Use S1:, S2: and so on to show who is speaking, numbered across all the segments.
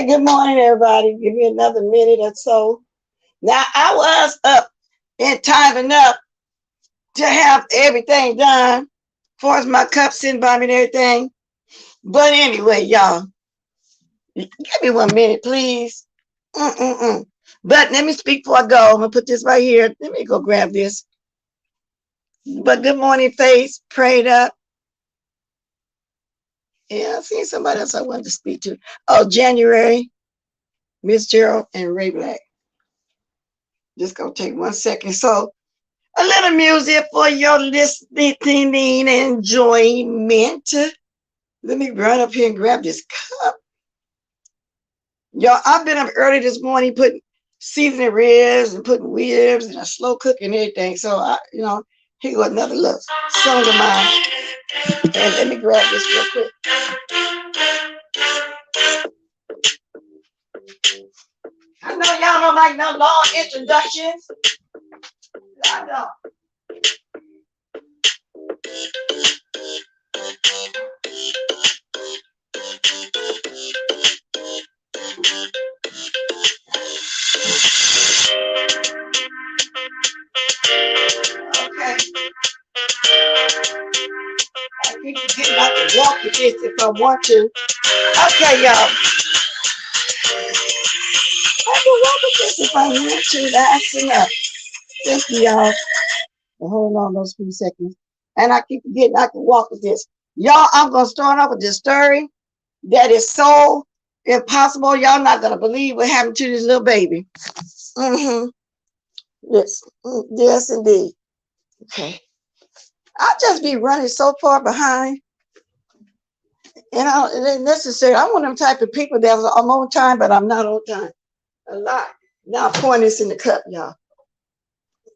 S1: good morning, everybody. Give me another minute or so. Now, I was up in time enough to have everything done, as far as my cup sitting by me and everything. But anyway, y'all, give me 1 minute, please. But let me speak before I go. I'm going to put this right here. Let me go grab this. But good morning, Faith. Prayed up. Yeah, I seen somebody else I wanted to speak to. Oh, January, Miss Gerald, and Ray Black. Just gonna take 1 second. So a little music for your listening and enjoyment. Let me run up here and grab this cup. Y'all, I've been up early this morning putting seasoning ribs and putting ribs and a slow cook and everything. So here go another little song of mine. And let me grab this real quick. I know y'all don't like no long introductions. I know. Okay. I keep forgetting about to walk with this if I want to. Okay, y'all. I can walk with this if I want to. That's enough. Thank you, y'all. Hold on those few seconds. And I keep forgetting I can walk with this. Y'all, I'm going to start off with this story that is so impossible. Y'all not going to believe what happened to this little baby. Yes. Yes, indeed. Okay. I'll just be running so far behind. And it ain't necessary. I'm one of them type of people that I'm on time, but I'm not on time. A lot. Now I'm pouring this in the cup, y'all.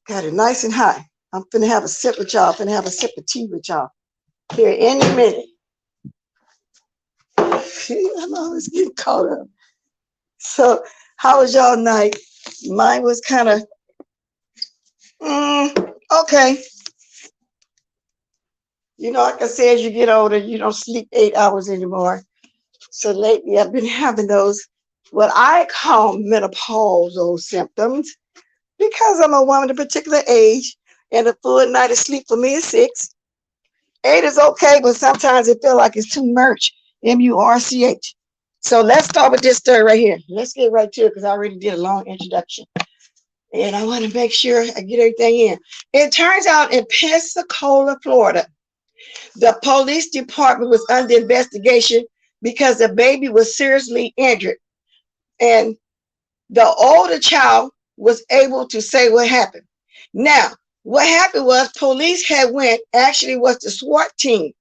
S1: Got it nice and high. I'm finna have a sip with y'all. Finna have a sip of tea with y'all here any minute. I'm always getting caught up. So, how was y'all night? Mine was kind of okay. Like I said, as you get older, you don't sleep 8 hours anymore. So lately, I've been having those what I call menopausal symptoms because I'm a woman of a particular age, and a full night of sleep for me is 6. 8 is okay, but sometimes it feels like it's too much. MURCH. So let's start with this story right here. Let's get right to it because I already did a long introduction. And I want to make sure I get everything in. It turns out in Pensacola, Florida, the police department was under investigation because the baby was seriously injured. And the older child was able to say what happened. Now, what happened was police actually was the SWAT team,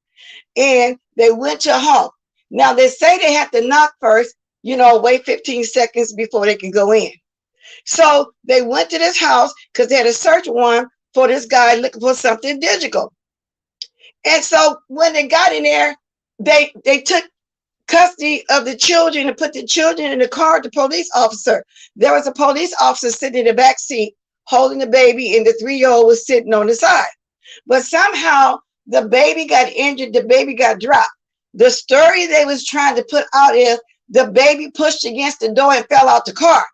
S1: and they went to a home. Now, they say they have to knock first, wait 15 seconds before they can go in. So they went to this house because they had a search warrant for this guy looking for something digital. And so when they got in there, they took custody of the children and put the children in the car with the police officer. There was a police officer sitting in the back seat holding the baby, and the 3-year-old was sitting on the side. But somehow the baby got injured, the baby got dropped. The story they was trying to put out is the baby pushed against the door and fell out the car.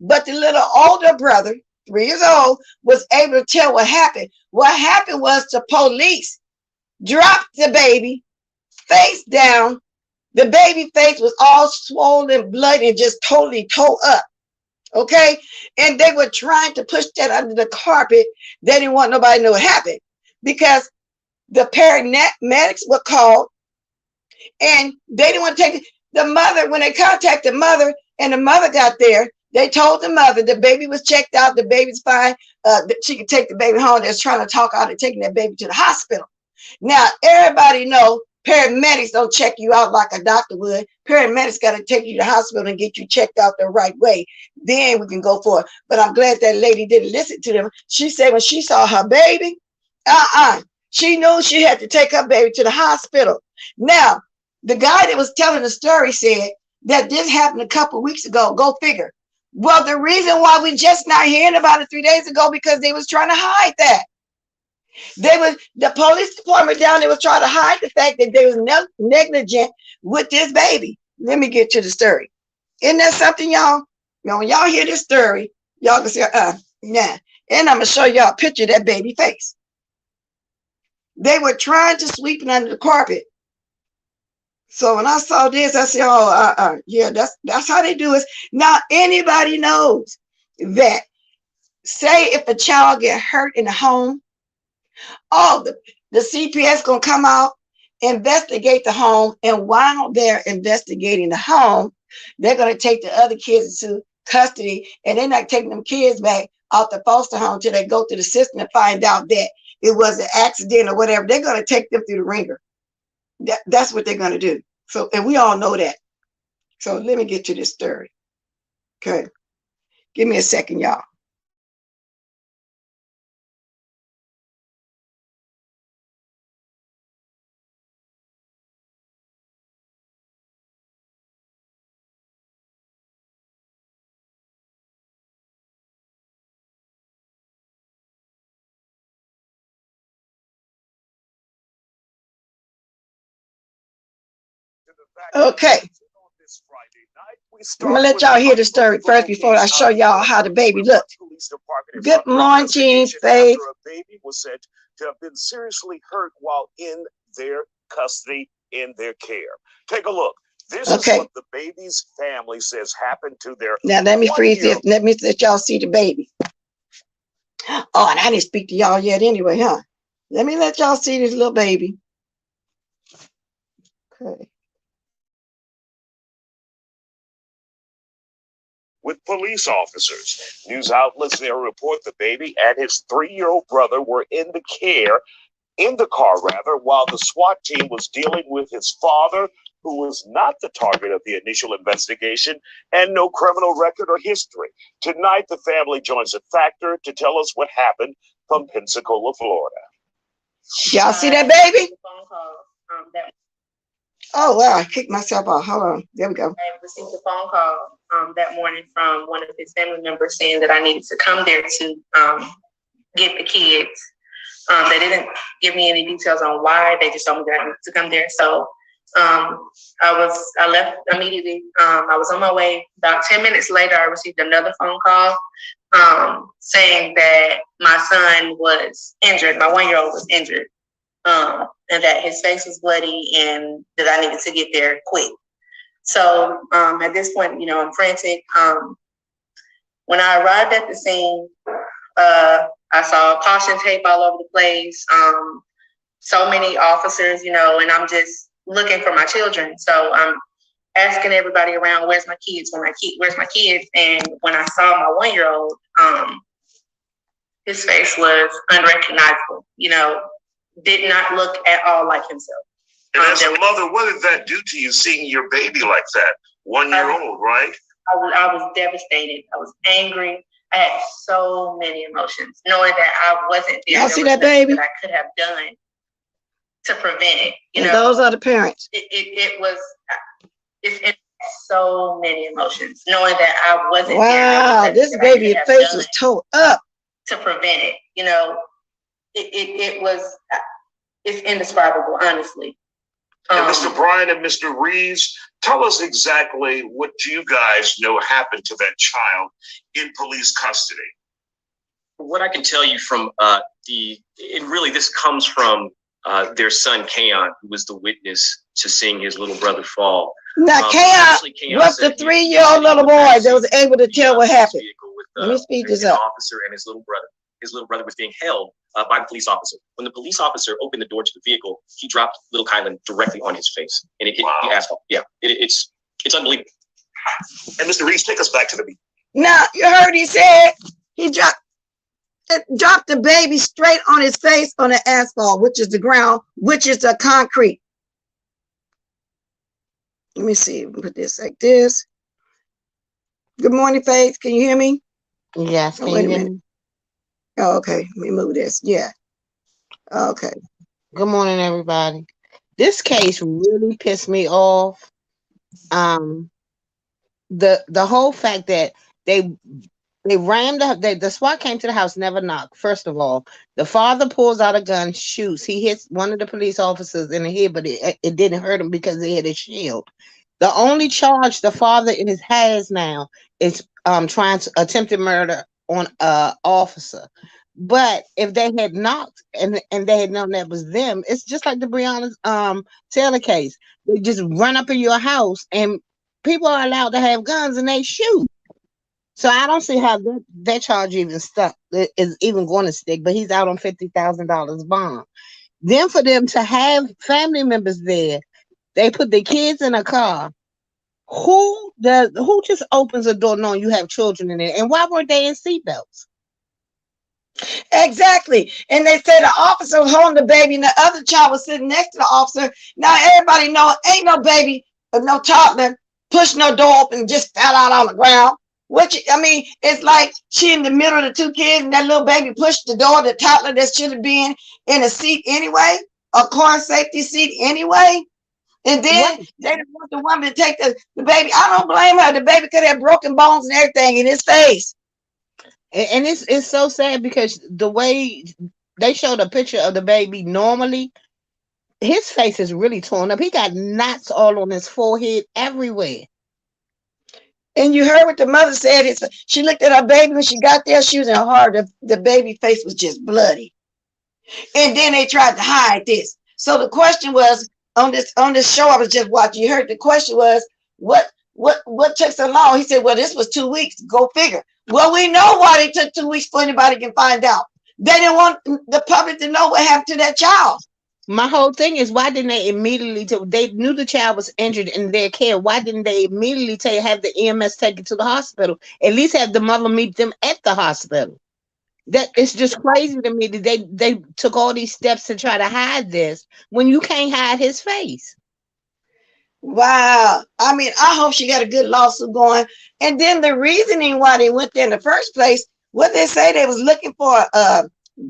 S1: But the little older brother, 3 years old, was able to tell what happened. What happened was the police dropped the baby face down. The baby face was all swollen, blood, and just totally tore up. Okay? And they were trying to push that under the carpet. They didn't want nobody to know what happened because the paramedics were called and they didn't want to take the mother. When they contacted the mother and the mother got there, they told the mother the baby was checked out, the baby's fine, she could take the baby home. They're trying to talk out of taking that baby to the hospital. Now, everybody know paramedics don't check you out like a doctor would. Paramedics got to take you to the hospital and get you checked out the right way. Then we can go for it. But I'm glad that lady didn't listen to them. She said when she saw her baby, she knew she had to take her baby to the hospital. Now, the guy that was telling the story said that this happened a couple weeks ago. Go figure. Well, the reason why we just not hearing about it 3 days ago because they was trying to hide that. The police department down there was trying to hide the fact that they was negligent with this baby. Let me get to the story. Isn't that something, y'all? Now, when y'all hear this story, y'all can say, nah. And I'm going to show y'all a picture of that baby face. They were trying to sweep it under the carpet. So when I saw this, I said, oh, yeah, that's how they do it. Now, anybody knows that, say if a child get hurt in the home, the CPS going to come out, investigate the home, and while they're investigating the home, they're going to take the other kids into custody, and they're not taking them kids back out the foster home till they go through the system and find out that it was an accident or whatever. They're going to take them through the ringer. That's what they're going to do. So, and we all know that. So let me get to this story. Okay. Give me a second, y'all. Okay. I'm gonna let y'all hear the story first before I show y'all how the baby looked. Good morning, Faith.
S2: A baby was said to have been seriously hurt while in their custody, in their care. Take a look. This is what the baby's family says happened to their.
S1: Now let me freeze this. Let me let y'all see the baby. Oh, and I didn't speak to y'all yet anyway, huh? Let me let y'all see this little baby. Okay.
S2: With police officers. News outlets there report the baby and his 3-year-old brother were in the car, while the SWAT team was dealing with his father, who was not the target of the initial investigation and no criminal record or history. Tonight, the family joins a factor to tell us what happened from Pensacola, Florida.
S1: Y'all see that baby? Oh, wow, I kicked myself off. Hold on. There we go.
S3: I received a phone call that morning from one of his family members saying that I needed to come there to get the kids. They didn't give me any details on why. They just told me that I needed to come there. So I left immediately. I was on my way. About 10 minutes later, I received another phone call saying that my son was injured. My 1-year-old was injured. And that his face was bloody and that I needed to get there quick. So at this point, I'm frantic. When I arrived at the scene, I saw caution tape all over the place. So many officers, and I'm just looking for my children. So I'm asking everybody around, where's my kids? Where's my kids? And when I saw my 1-year-old, his face was unrecognizable, did not look at all like himself.
S2: And as a mother, what did that do to you, seeing your baby like that? 1-year-old, right?
S3: I was devastated. I was angry. I had so many emotions, knowing that I wasn't there.
S1: Y'all see that baby?
S3: That I could have done to prevent it.
S1: And those are the parents.
S3: It's so many emotions, knowing that I wasn't there.
S1: Wow, this baby's face was tore up.
S3: To prevent it, it's indescribable, honestly.
S2: And Mr. Bryan and Mr. Reeves, tell us exactly what you guys know happened to that child in police custody.
S4: What I can tell you from this comes from their son, Kayon, who was the witness to seeing his little brother fall.
S1: Now, Kayon was the 3-year-old little boy that was able to tell what happened. Let me speed this up.
S4: Officer and his little brother was being held by the police officer. When the police officer opened the door to the vehicle, he dropped little Kylan directly on his face, and it hit the asphalt. Yeah, it's unbelievable.
S2: And Mr. Reeves, take us back to the beginning.
S1: Now, you heard he said he dropped the baby straight on his face on the asphalt, which is the ground, which is the concrete. Let me see. Put this like this. Good morning, Faith. Can you hear me?
S5: Yes.
S1: Oh, wait a minute. Oh, okay. Let me move this. Yeah. Okay.
S5: Good morning, everybody. This case really pissed me off. The whole fact that they rammed the SWAT came to the house, never knocked. First of all, the father pulls out a gun, shoots. He hits one of the police officers in the head, but it didn't hurt him because they had a shield. The only charge the father has now is trying to attempted murder on a officer. But if they had knocked and they had known that was them, it's just like the Breonna Taylor case. They just run up in your house and people are allowed to have guns and they shoot. So I don't see how that charge even stuck is even going to stick. But he's out on $50,000 bond. Then for them to have family members there, they put the kids in a car. Who just opens a door knowing you have children in it? And why weren't they in seatbelts?
S1: Exactly. And they said the officer was holding the baby and the other child was sitting next to the officer. Now everybody know ain't no baby or no toddler pushed no door open and just fell out on the ground. It's like she in the middle of the two kids and that little baby pushed the door, the toddler that should have been in a seat anyway, a car safety seat anyway. And then they didn't want the woman to take the baby. I don't blame her. The baby could have broken bones and everything in his face.
S5: And it's so sad because the way they showed a picture of the baby normally, his face is really torn up. He got knots all on his forehead everywhere.
S1: And you heard what the mother said. She looked at her baby when she got there. She was in her heart. The baby face was just bloody. And then they tried to hide this. So the question was on this show I was just watching. You heard the question was what took so long? He said, well, this was 2 weeks. Go figure. Well, we know why they took 2 weeks for anybody can find out. They didn't want the public to know what happened to that child.
S5: My whole thing is, why didn't they immediately they knew the child was injured in their care. Why didn't they immediately have the EMS take it to the hospital? At least have the mother meet them at the hospital. That it's just crazy to me that they took all these steps to try to hide this when you can't hide his face.
S1: Wow. I hope she got a good lawsuit going. And then the reasoning why they went there in the first place, what they say they was looking for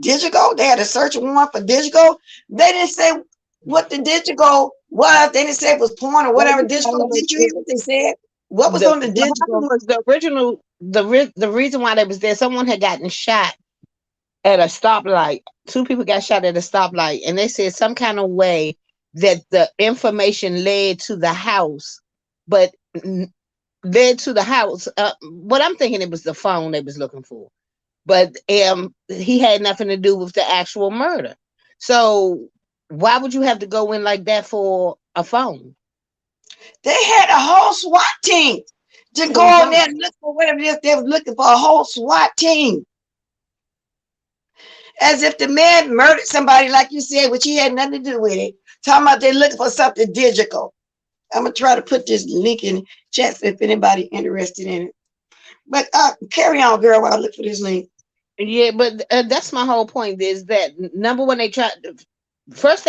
S1: Digigo. They had a search warrant for Digigo. They didn't say what the Digigo was. They didn't say it was porn or whatever. Digigo. Did you hear what they said? What was on the Digigo?
S5: Was the original the reason why they was there. Someone had gotten shot at a stoplight. 2 people got shot at a stoplight, and they said some kind of way that the information led to the house, but led to the house. What I'm thinking, it was the phone they was looking for, but he had nothing to do with the actual murder. So why would you have to go in like that for a phone?
S1: They had a whole SWAT team to go in there and look for whatever it is. They was looking for a whole SWAT team. As if the man murdered somebody, like you said, which he had nothing to do with it. Talking about they're looking for something digital. I'm going to try to put this link in chat if anybody interested in it. But carry on, girl, while I look for this link.
S5: Yeah, but that's my whole point is that, number one, they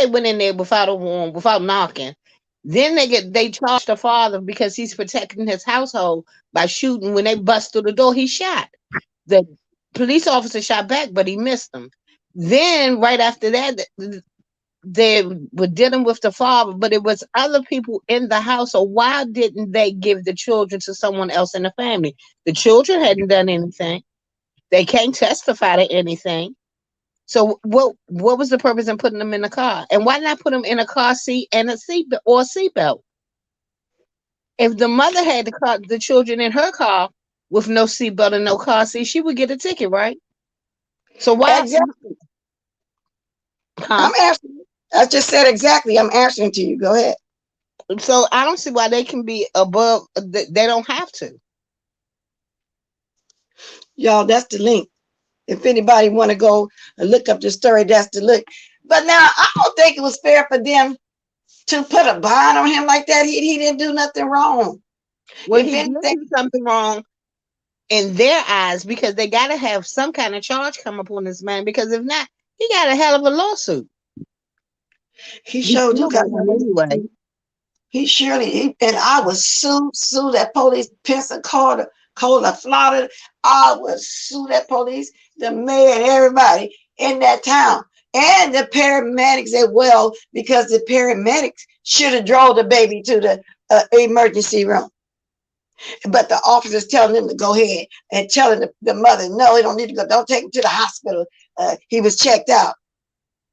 S5: went in there without a warrant, without knocking. Then they charged the father because he's protecting his household by shooting. When they bust through the door, he shot. The police officer shot back, but he missed them. Then right after that, they were dealing with the father, but it was other people in the house. So why didn't they give the children to someone else in the family? The children hadn't done anything. They can't testify to anything. So what was the purpose in putting them in the car? And why not put them in a car seat and a seatbelt? If the mother had the children in her car with no seatbelt and no car seat, she would get a ticket, right? So why?
S1: Exactly. I'm asking. I just said exactly. I'm answering to you. Go ahead.
S5: So I don't see why they can be above. They don't have to.
S1: Y'all, that's the link. If anybody want to go and look up the story, that's the link. But now I don't think it was fair for them to put a bond on him like that. He didn't do nothing wrong.
S5: Well, he did do something wrong in their eyes, because they got to have some kind of charge come up on this man, because if not, he got a hell of a lawsuit.
S1: He showed you got
S5: anyway.
S1: He surely, and I was sue that police, Pensacola, Florida. I was sue that police, the mayor, and everybody in that town, and the paramedics as well, because the paramedics should have drove the baby to the emergency room. But the officers telling them to go ahead and telling the mother, no, he don't need to go. Don't take him to the hospital. He was checked out.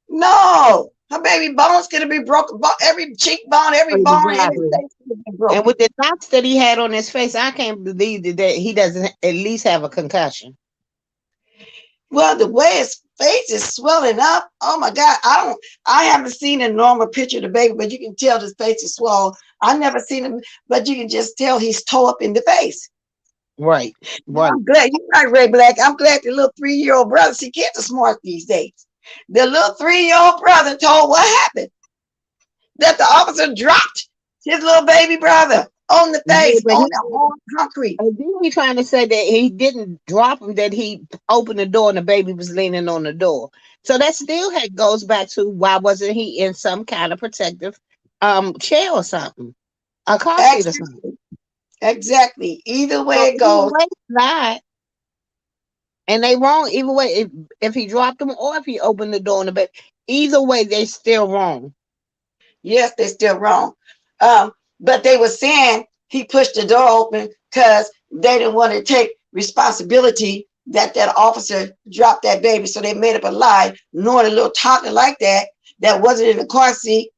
S1: No, Her baby bones could be broken. Every cheekbone, every bone in his
S5: Exactly.
S1: face could be
S5: And
S1: broken.
S5: with the knots that he had on his face, I can't believe that he doesn't at least have a concussion.
S1: Well, the way his face is swelling up, oh my God, I haven't seen a normal picture of the baby, but you can tell his face is swollen. I've never seen him, but you can just tell he's tore up in the face.
S5: Right, right.
S1: I'm glad you're right, Ray Black. I'm glad the little 3-year-old brother, see, kids are smart these days. The little 3-year-old brother told what happened. That the officer dropped his little baby brother on the
S5: Yeah,
S1: face,
S5: but
S1: on the hard concrete.
S5: and then he trying to say that he didn't drop him, that he opened the door and the baby was leaning on the door. So that still goes back to why wasn't he in some kind of protective chair or something, a car seat or something.
S1: Exactly. Exactly. Either way
S5: So
S1: it
S5: either
S1: goes,
S5: way, he lied, and they wrong either way. If he dropped him or if he opened the door in the baby, either way they still wrong.
S1: yes, they're still wrong. But they were saying he pushed the door open because they didn't want to take responsibility that that officer dropped that baby. So they made up a lie, knowing a little toddler like that wasn't in the car seat,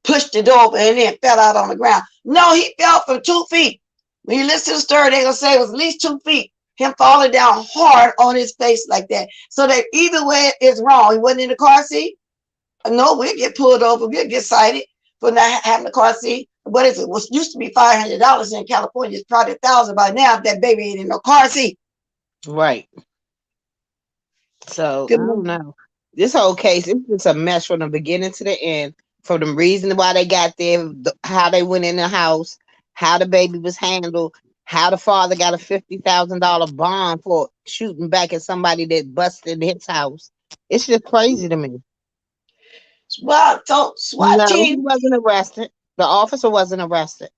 S1: pushed the door open and then fell out on the ground. No, he fell from 2 feet. When you listen to the story, they're gonna say it was at least 2 feet. Him falling down hard on his face like that. So that either way is wrong. He wasn't in the car seat. No, we'll get pulled over. We'll get cited for not having a car seat. What is it? What used to be $500 in California is probably $1,000 by now if that baby ain't in no car seat.
S5: Right. So I
S1: Good
S5: don't
S1: morning.
S5: know. This whole case is just a mess from the beginning to the end. For the reason why they got there, how they went in the house, how the baby was handled, how the father got a $50,000 bond for shooting back at somebody that busted his house. It's just crazy to me.
S1: Well, so SWAT
S5: No, he
S1: team,
S5: wasn't arrested. The officer wasn't arrested.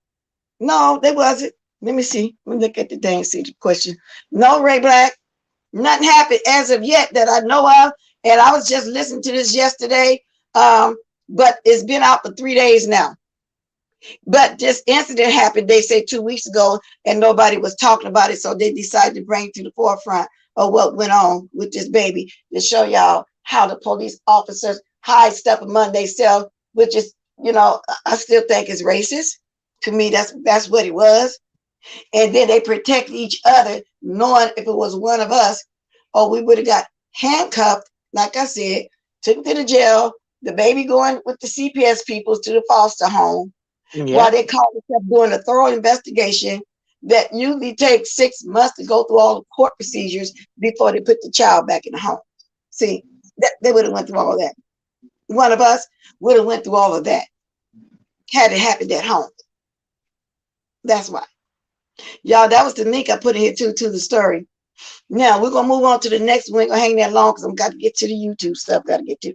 S1: no, they wasn't. Let me see. Let me look at the thing, see the question. No, Ray Black, nothing happened as of yet that I know of. And I was just listening to this yesterday. But it's been out for 3 days now. But this incident happened, they say 2 weeks ago, and nobody was talking about it. So they decided to bring it to the forefront of what went on with this baby to show y'all how the police officers hide stuff among themselves, which is, I still think is racist. To me, that's what it was. And then they protect each other, knowing if it was one of us, or we would have got handcuffed, like I said, took to the jail, the baby going with the CPS people to the foster home, while they call themselves doing a thorough investigation that usually takes 6 months to go through all the court procedures before they put the child back in the home. See, they would have went through all that. One of us would have went through all of that had it happened at home. That's why. Y'all, that was the link I put in here too, to the story. Now we're gonna move on to the next one. We ain't gonna hang that long because I'm got to get to the YouTube stuff. Got to get to.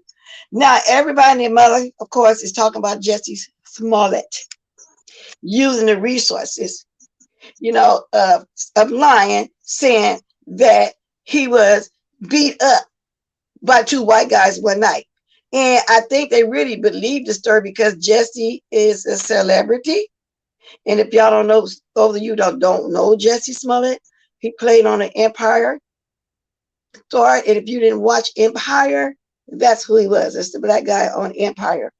S1: Now everybody and their mother, of course, is talking about Jessie Smollett using the resources, of lying, saying that he was beat up by 2 white guys one night. And I think they really believe the story because Jessie is a celebrity. And if y'all don't know, those of you that don't know Jessie Smollett, he played on the Empire story. And if you didn't watch Empire, that's who he was. It's the black guy on Empire.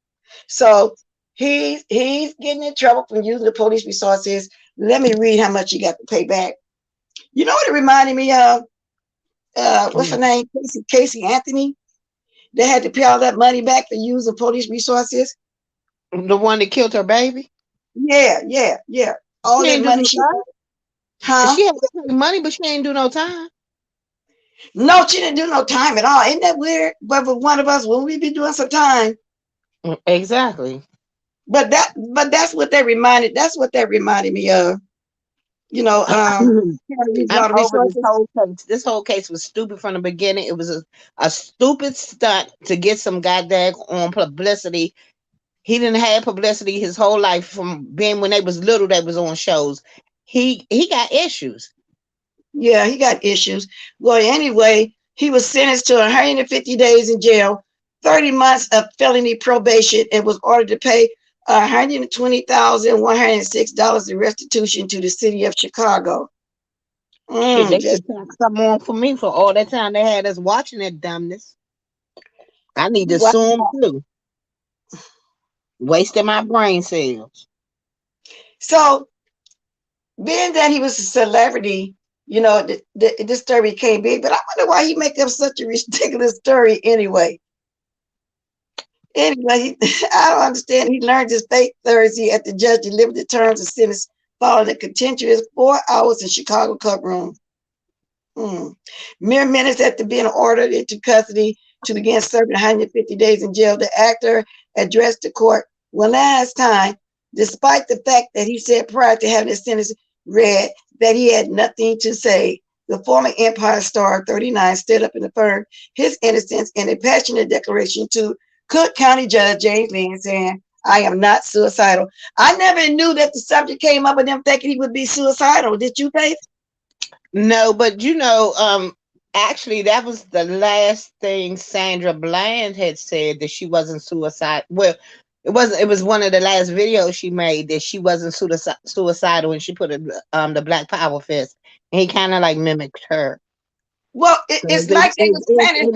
S1: So he's getting in trouble from using the police resources. Let me read how much he got to pay back. You know what it reminded me of? What's her name? Casey Anthony. They had to pay all that money back for using police resources.
S5: The one that killed her baby?
S1: Yeah. All that money she
S5: She had to pay money, but she ain't do no time.
S1: No, she didn't do no time at all. Isn't that weird? But for one of us, will we be doing some time?
S5: Exactly.
S1: But that's what they reminded. That's what that reminded me of.
S5: I'm over this
S1: resources.
S5: whole case. This whole case was stupid from the beginning. It was a stupid stunt to get some goddamn on publicity. He didn't have publicity his whole life from being when they was little. They was on shows. He got issues.
S1: Yeah, he got issues. Well, anyway, he was sentenced to 150 days in jail, 30 months of felony probation, and was ordered to pay $120,106 in restitution to the city of Chicago.
S5: Shit, they could tack something on for me for all that time they had us watching that dumbness. I need to sue him too. Wasting my brain cells.
S1: So, being that he was a celebrity, this story became big, but I wonder why he make up such a ridiculous story anyway. Anyway, I don't understand. He learned his fate Thursday at the judge delivered the terms of sentence following a contentious 4 hours in Chicago courtroom. Mere minutes after being ordered into custody to begin serving 150 days in jail, the actor addressed the court one last time, despite the fact that he said prior to having his sentence read that he had nothing to say. The former Empire star, 39, stood up and affirmed his innocence in a passionate declaration to Cook County Judge James Lynn, saying, "I am not suicidal." I never knew that the subject came up with them thinking he would be suicidal. Did you, Faith?
S5: No, but actually, that was the last thing Sandra Bland had said, that she wasn't suicidal. Well, it wasn't. It was one of the last videos she made that she wasn't suicidal, and she put the Black Power fist, and he kind of like mimicked her.
S1: Well,
S5: So
S1: it's like they was planning.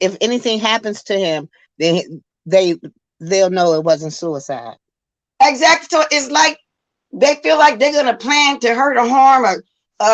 S5: if anything happens to him, then they'll know it wasn't suicide.
S1: Exactly. So it's like they feel like they're gonna plan to hurt or harm or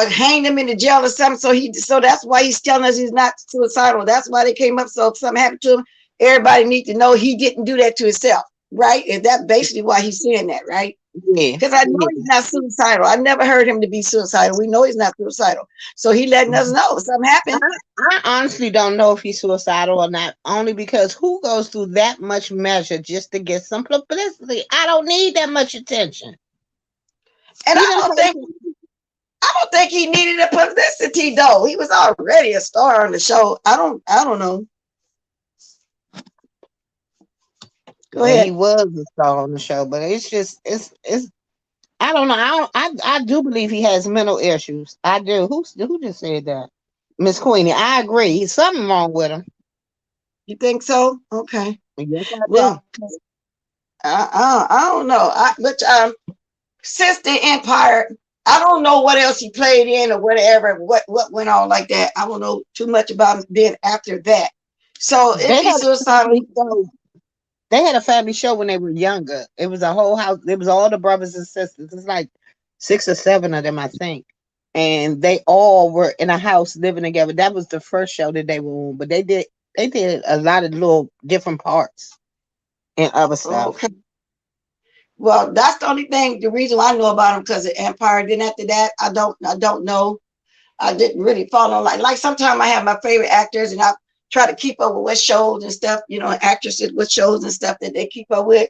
S1: hang him in the jail or something. So that's why he's telling us he's not suicidal. That's why they came up. So if something happened to him, everybody needs to know he didn't do that to himself, right? And that's basically why he's saying that, right?
S5: Yeah.
S1: Because I know he's not suicidal. I never heard him to be suicidal. We know he's not suicidal. So he letting us know if something happened.
S5: I honestly don't know if he's suicidal or not, only because who goes through that much measure just to get some publicity? I don't need that much attention.
S1: And I don't think he needed the publicity though. He was already a star on the show. I don't know. Go ahead.
S5: He was a star on the show, but it's I don't know. I do believe he has mental issues. I do. Who just said that? Miss Queenie. I agree. Something wrong with him.
S1: You think so? Okay.
S5: Yes, I do.
S1: Well, I don't know. But since the Empire, I don't know what else he played in or whatever. What went on like that? I don't know too much about him then after that. So if he's suicidal,
S5: they had a family show when they were younger. It was a whole house. It was all the brothers and sisters. It's like 6 or 7 of them, I think. And they all were in a house living together. That was the first show that they were on. But they did a lot of little different parts and other stuff.
S1: okay. Well, that's the only thing. The reason I know about him because of Empire. Then after that, I don't know. I didn't really follow like sometimes I have my favorite actors and I try to keep up with what shows and stuff, actresses, what shows and stuff that they keep up with.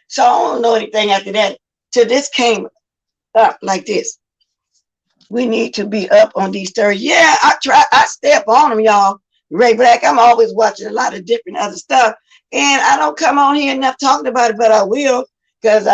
S1: So I don't know anything after that. Till this came up like this. We need to be up on these stories. Yeah, I stay up on them, y'all. Ray Black, I'm always watching a lot of different other stuff. And I don't come on here enough talking about it, but I will. Because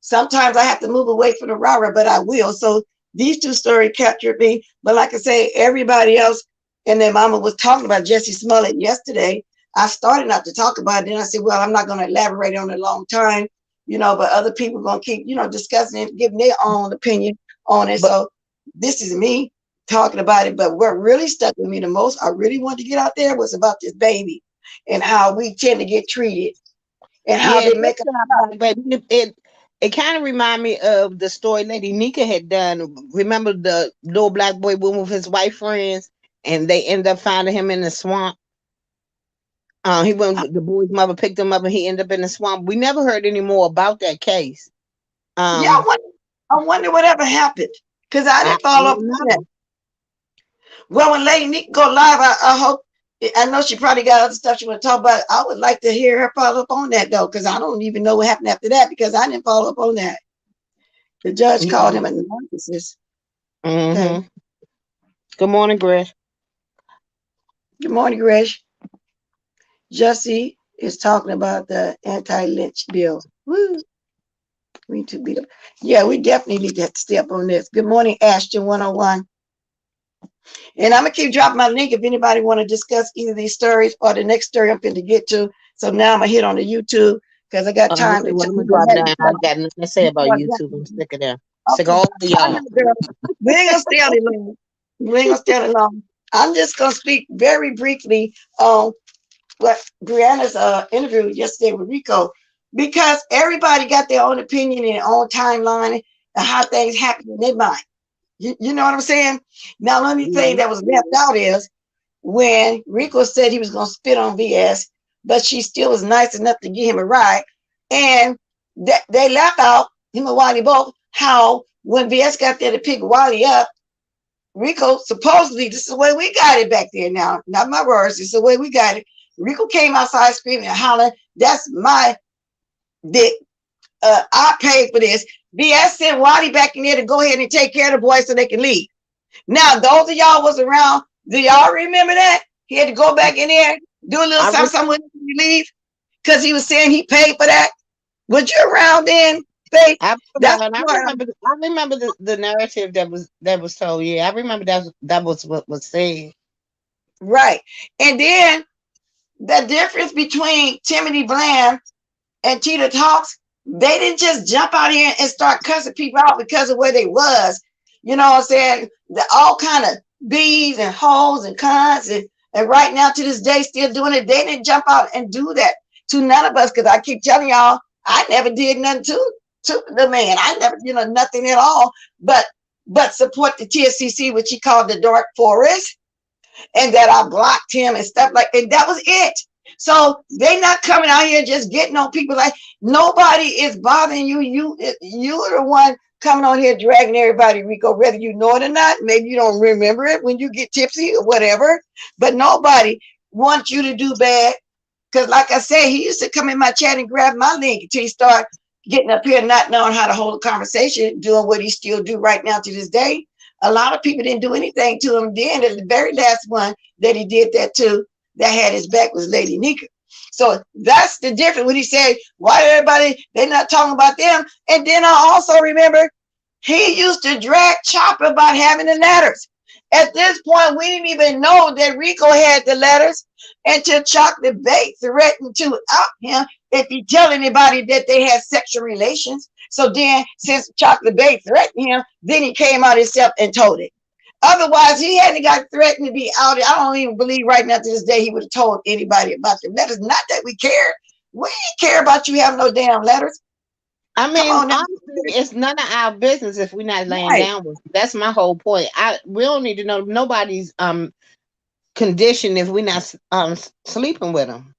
S1: sometimes I have to move away from the rah-rah, but I will. So these 2 stories captured me. But like I say, everybody else and their mama was talking about Jessie Smollett yesterday. I started not to talk about it. Then I said, well, I'm not going to elaborate on it a long time, but other people are going to keep, discussing it, giving their own opinion on it. So this is me talking about it. But what really stuck with me the most, I really wanted to get out there, was about this baby and how we tend to get treated and how they make it.
S5: But it kind of remind me of the story Lady Nika had done. Remember the little black boy went with his white friends and they ended up finding him in the swamp. He went. The boy's mother picked him up, and he ended up in the swamp. We never heard any more about that case.
S1: Yeah, I wonder whatever happened because I didn't follow up on that. Well, when Lady Nika go live, I hope. I know she probably got other stuff she want to talk about. I would like to hear her follow up on that though, because I don't even know what happened after that because I didn't follow up on that. The judge called him a narcissist.
S5: Mm-hmm. Okay. Good morning, Gresh.
S1: Good morning, Gresh. Jessie is talking about the anti-lynch bill. Woo. We need to be. Yeah, we definitely need to step on this. Good morning, Ashton 101. And I'm gonna keep dropping my link if anybody want to discuss either these stories or the next story I'm going to get to. So now I'm gonna hit on the YouTube because I got time to
S5: drop down. I got nothing to say about YouTube. I'm sick of them. Sick of all of y'all.
S1: We ain't gonna stay on long. We ain't gonna stay on long. I'm just gonna speak very briefly on what Brianna's interview yesterday with Rico. because everybody got their own opinion and their own timeline and how things happen in their mind. You know what I'm saying? Now, the only thing that was left out is when Rico said he was going to spit on VS, but she still was nice enough to give him a ride. And they left out, him and Wally both, how when VS got there to pick Wally up, Rico supposedly, this is the way we got it back there now, not my words, this is the way we got it. Rico came outside screaming and hollering, that's my dick. I paid for this. VS sent Wally back in there to go ahead and take care of the boys so they can leave. Now, those of y'all was around, do y'all remember that? He had to go back in there, do a little something when he leave, because he was saying he paid for that. Was you around then?
S5: I remember the narrative that was told. Yeah, I remember that was what was said.
S1: Right. And then the difference between Timothy Bland and Tita Talks, they didn't just jump out here and start cussing people out because of where they was. You know what I'm saying? All kind of bees and hoes and cons and right now to this day still doing it. They didn't jump out and do that to none of us, because I keep telling y'all, I never did nothing to the man. I never, nothing at all, but support the TSCC, which he called the Dark Forest, and that I blocked him and stuff and that was it. So they not coming out here just getting on people like nobody is bothering you. You're the one coming on here dragging everybody, Rico, whether you know it or not. Maybe you don't remember it when you get tipsy or whatever, but nobody wants you to do bad. Because like I said, he used to come in my chat and grab my link until he started getting up here not knowing how to hold a conversation, doing what he still do right now to this day. A lot of people didn't do anything to him then. The very last one that he did that to, that had his back, was Lady Nika. So that's the difference when he said, why everybody, they're not talking about them. And then I also remember he used to drag Chopper about having the letters. At this point, we didn't even know that Rico had the letters until Chocolate Bay threatened to out him if he tell anybody that they had sexual relations. So then, since Chocolate Bay threatened him, then he came out himself and told it. Otherwise, he hadn't got threatened to be outed. I don't even believe right now to this day he would have told anybody about the letters. Not that we care. We ain't care about you having no damn letters.
S5: I mean, honestly, it's none of our business if we're not laying down with it. That's my whole point. We don't need to know nobody's condition if we're not sleeping with them.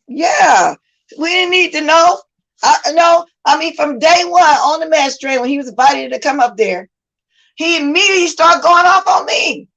S5: Yeah,
S1: we didn't need to know. I mean, from day one on the match train when he was invited to come up there, he immediately started going off on me.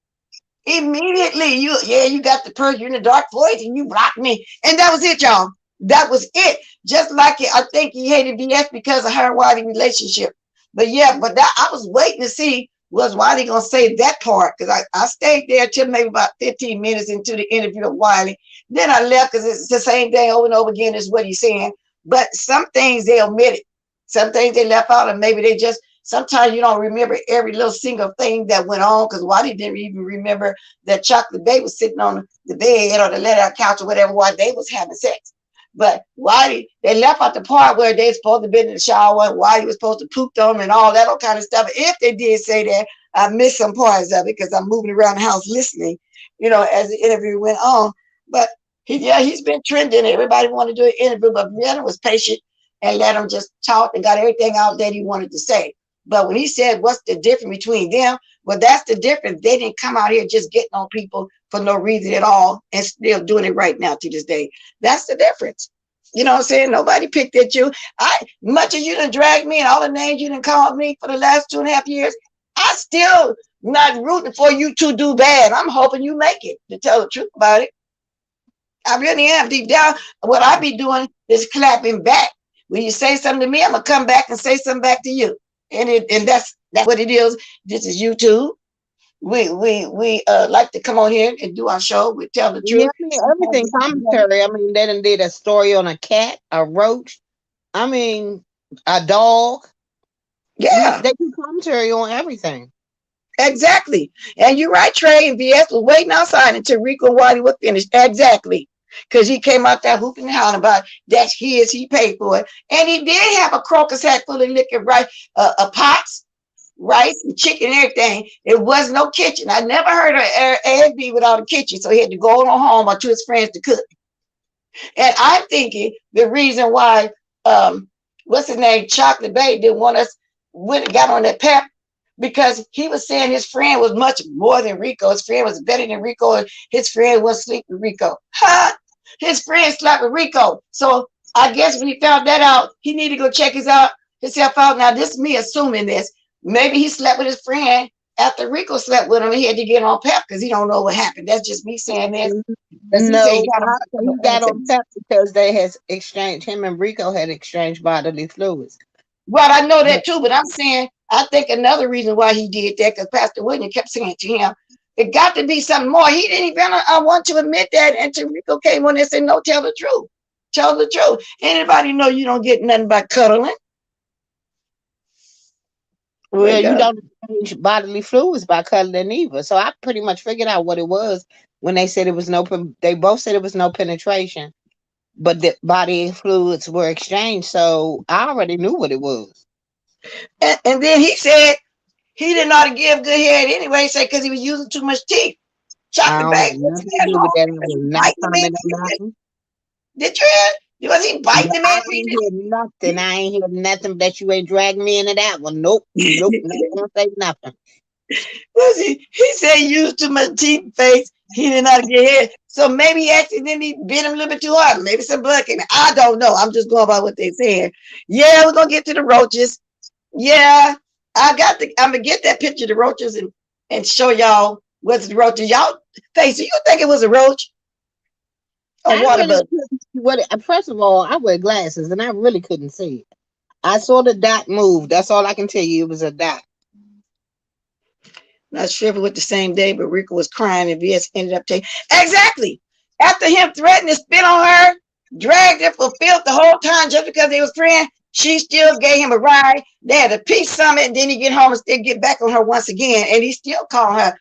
S1: Immediately, you got the person in the dark voice and you blocked me, and that was it, y'all. That was it. Just like I think he hated VS because of her Wiley relationship. But I was waiting to see was Wiley gonna say that part, because I stayed there till maybe about 15 minutes into the interview of Wiley. Then I left because it's the same thing over and over again is what he's saying. But some things they omitted, some things they left out, and maybe they just sometimes you don't remember every little single thing that went on, because Wiley didn't even remember that Chocolate Bay was sitting on the bed or the leather couch or whatever while they was having sex. But Wiley, they left out the part where they supposed to be in the shower and Wiley was supposed to poop them and all that kind of stuff. If they did say that, I missed some parts of it because I'm moving around the house listening, as the interview went on. But he's been trending. Everybody wanted to do an interview, but Brianna was patient and let him just talk and got everything out that he wanted to say. But when he said, what's the difference between them? Well, that's the difference. They didn't come out here just getting on people for no reason at all and still doing it right now to this day. That's the difference. You know what I'm saying? Nobody picked at you. Much as you done dragged me and all the names you done called me for the last 2.5 years, I still not rooting for you to do bad. I'm hoping you make it, to tell the truth about it. I really am. Deep down, what I be doing is clapping back. When you say something to me, I'm going to come back and say something back to you. And that's what it is. This is YouTube. We like to come on here and do our show. We tell the truth.
S5: Yeah, everything commentary. I mean, they done did a story on a cat, a roach. I mean, a dog.
S1: Yeah,
S5: they do commentary on everything.
S1: Exactly. And you're right, Trey and VS was waiting outside until Rico and Wiley were finished. Exactly. Because he came out there hooping and hollering about that's his, he paid for it. And he did have a crocus hat full of liquor, right? Pots, rice, and chicken, and everything. It was no kitchen. I never heard of Airbnb without a kitchen, so he had to go on home or to his friends to cook. And I'm thinking the reason why what's his name, Chocolate Bay, didn't want us, went and got on that pep because he was saying his friend was much more than Rico. His friend was better than Rico, and his friend was sleep with Rico. Ha! His friend slept with Rico. So I guess when he found that out, he needed to go check himself out. Now, this is me assuming this. Maybe he slept with his friend after Rico slept with him, and he had to get on pep because he don't know what happened. That's just me saying this.
S5: No, he got on pep because they had exchanged, him and Rico had exchanged bodily fluids.
S1: Well, I know that too, but I'm saying I think another reason why he did that, because Pastor William kept saying to him, it got to be something more. He didn't even want to admit that until Rico came on and said, no, tell the truth. Tell the truth. Anybody know you don't get nothing by cuddling?
S5: Well, you don't exchange bodily fluids by cuddling either. So I pretty much figured out what it was when they said it was they both said it was no penetration, but the body fluids were exchanged. So I already knew what it was.
S1: And then he said he didn't know how to give good head anyway, say because he was using too much teeth. Chocolate Bay. Did you hear? Was he biting the man?
S5: I ain't hear nothing. I ain't hear nothing that you ain't dragged me into that one. Nope. Nope. Not gonna say nothing.
S1: He said he used too much teeth face. He didn't know how to get head. So maybe he accidentally bit him a little bit too hard. Maybe some blood came in. I don't know. I'm just going by what they're saying. Yeah, we're gonna get to the roaches. Yeah, I'm gonna get that picture of the roaches and show y'all what's the roaches. Y'all face it. You think it was a roach?
S5: First of all, I wear glasses and I really couldn't see it. I saw the dot move. That's all I can tell you. It was a dot.
S1: Not sure if it was the same day, but Rico was crying and VS ended up taking. Exactly. After him threatening to spit on her, dragged her for filth the whole time just because they was friends, she still gave him a ride. They had a peace summit, and then he get home and still get back on her once again. And he still called her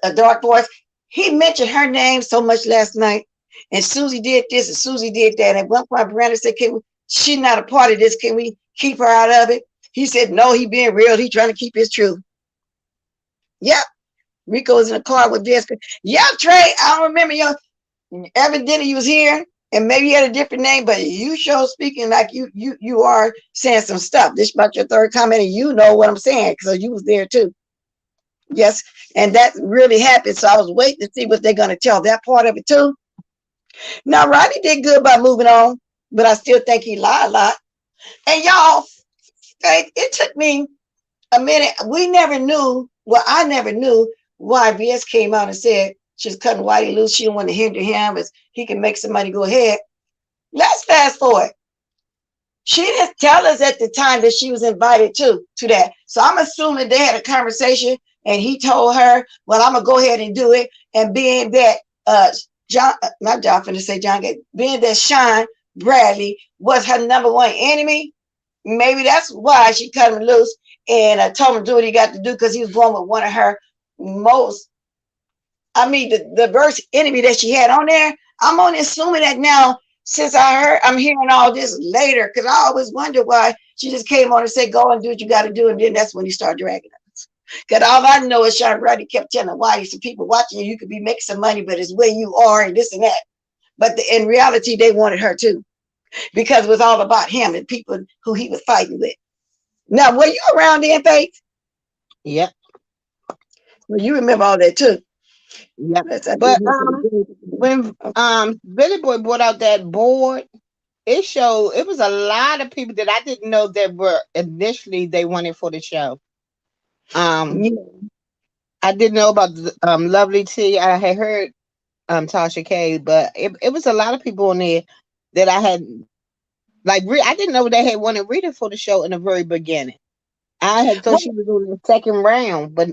S1: a dark voice. He mentioned her name so much last night. And Susie did this and Susie did that. At one point, Brandon said, she's not a part of this. Can we keep her out of it? He said, no, he being real. He trying to keep his truth. Yep. Rico was in the car with Jessica. Yeah, Trey, I don't remember evidently you was here and maybe you had a different name, but you show speaking like you are saying some stuff. This is about your third comment and you know what I'm saying because you was there too. Yes. And that really happened. So I was waiting to see what they're going to tell that part of it too. Now, Rodney did good by moving on, but I still think he lied a lot. And y'all, it took me a minute. We never knew, well, I never knew why VS came out and said she's cutting Whitey loose. She didn't want to hinder him as he can make somebody go ahead. Let's fast forward. She didn't tell us at the time that she was invited to that. So I'm assuming they had a conversation and he told her, well, I'm going to go ahead and do it. And being that, being that Sean Bradley was her number one enemy, maybe that's why she cut him loose and told him to do what he got to do because he was going with one of her the worst enemy that she had on there. I'm only assuming that now since I'm hearing all this later because I always wonder why she just came on and said, go and do what you got to do. And then that's when he started dragging her. Because all I know is Sean Bradley kept telling why some people watching you could be making some money, but it's where you are and this and that. But in reality, they wanted her too, because it was all about him and people who he was fighting with. Now, were you around then, Faith?
S5: Yep.
S1: Well, you remember all that too.
S5: Yep. But when Billy Boy brought out that board, it showed it was a lot of people that I didn't know that were initially they wanted for the show. I didn't know about Lovely T. I had heard Tasha K, but it was a lot of people on there that I had I didn't know they had wanted Rita for the show in the very beginning. I had thought she was on the second round, but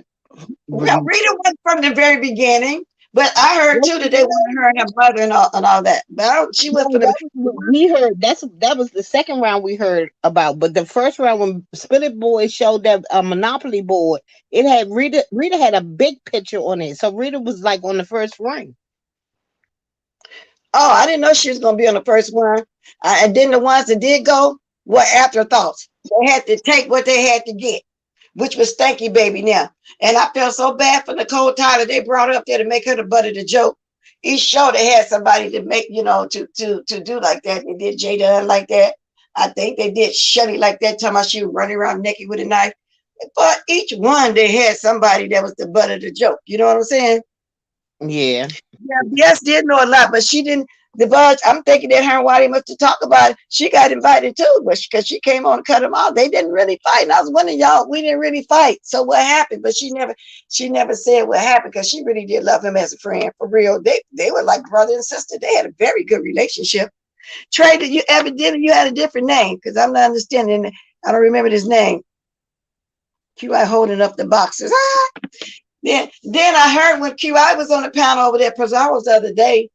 S1: Rita went from the very beginning. But I heard too that they wanted her and her mother and all that. But she went for
S5: we heard that was the second round we heard about. But the first round when Spirit Boy showed that Monopoly board, it had Rita had a big picture on it. So Rita was like on the first ring.
S1: Oh, I didn't know she was gonna be on the first one. And then the ones that did go were afterthoughts. They had to take what they had to get, which was Stanky Baby now. And I felt so bad for Nicole Tyler. They brought her up there to make her the butt of the joke. Each show they had somebody to make, to do like that. They did Jada like that. I think they did Shelley like that time she was running around naked with a knife. But each one they had somebody that was the butt of the joke. You know what I'm saying?
S5: Yeah.
S1: Yeah, yes, did know a lot, but she didn't. The Budge, I'm thinking that her and Whitey must have talked about it. She got invited too, but because she came on and cut them off, they didn't really fight. And I was wondering, y'all, we didn't really fight. So what happened? But she never said what happened because she really did love him as a friend for real. They were like brother and sister. They had a very good relationship. Trey, did you evidently you had a different name because I'm not understanding. I don't remember his name. QI holding up the boxes. Then I heard when QI was on the panel over there, because I was the other day.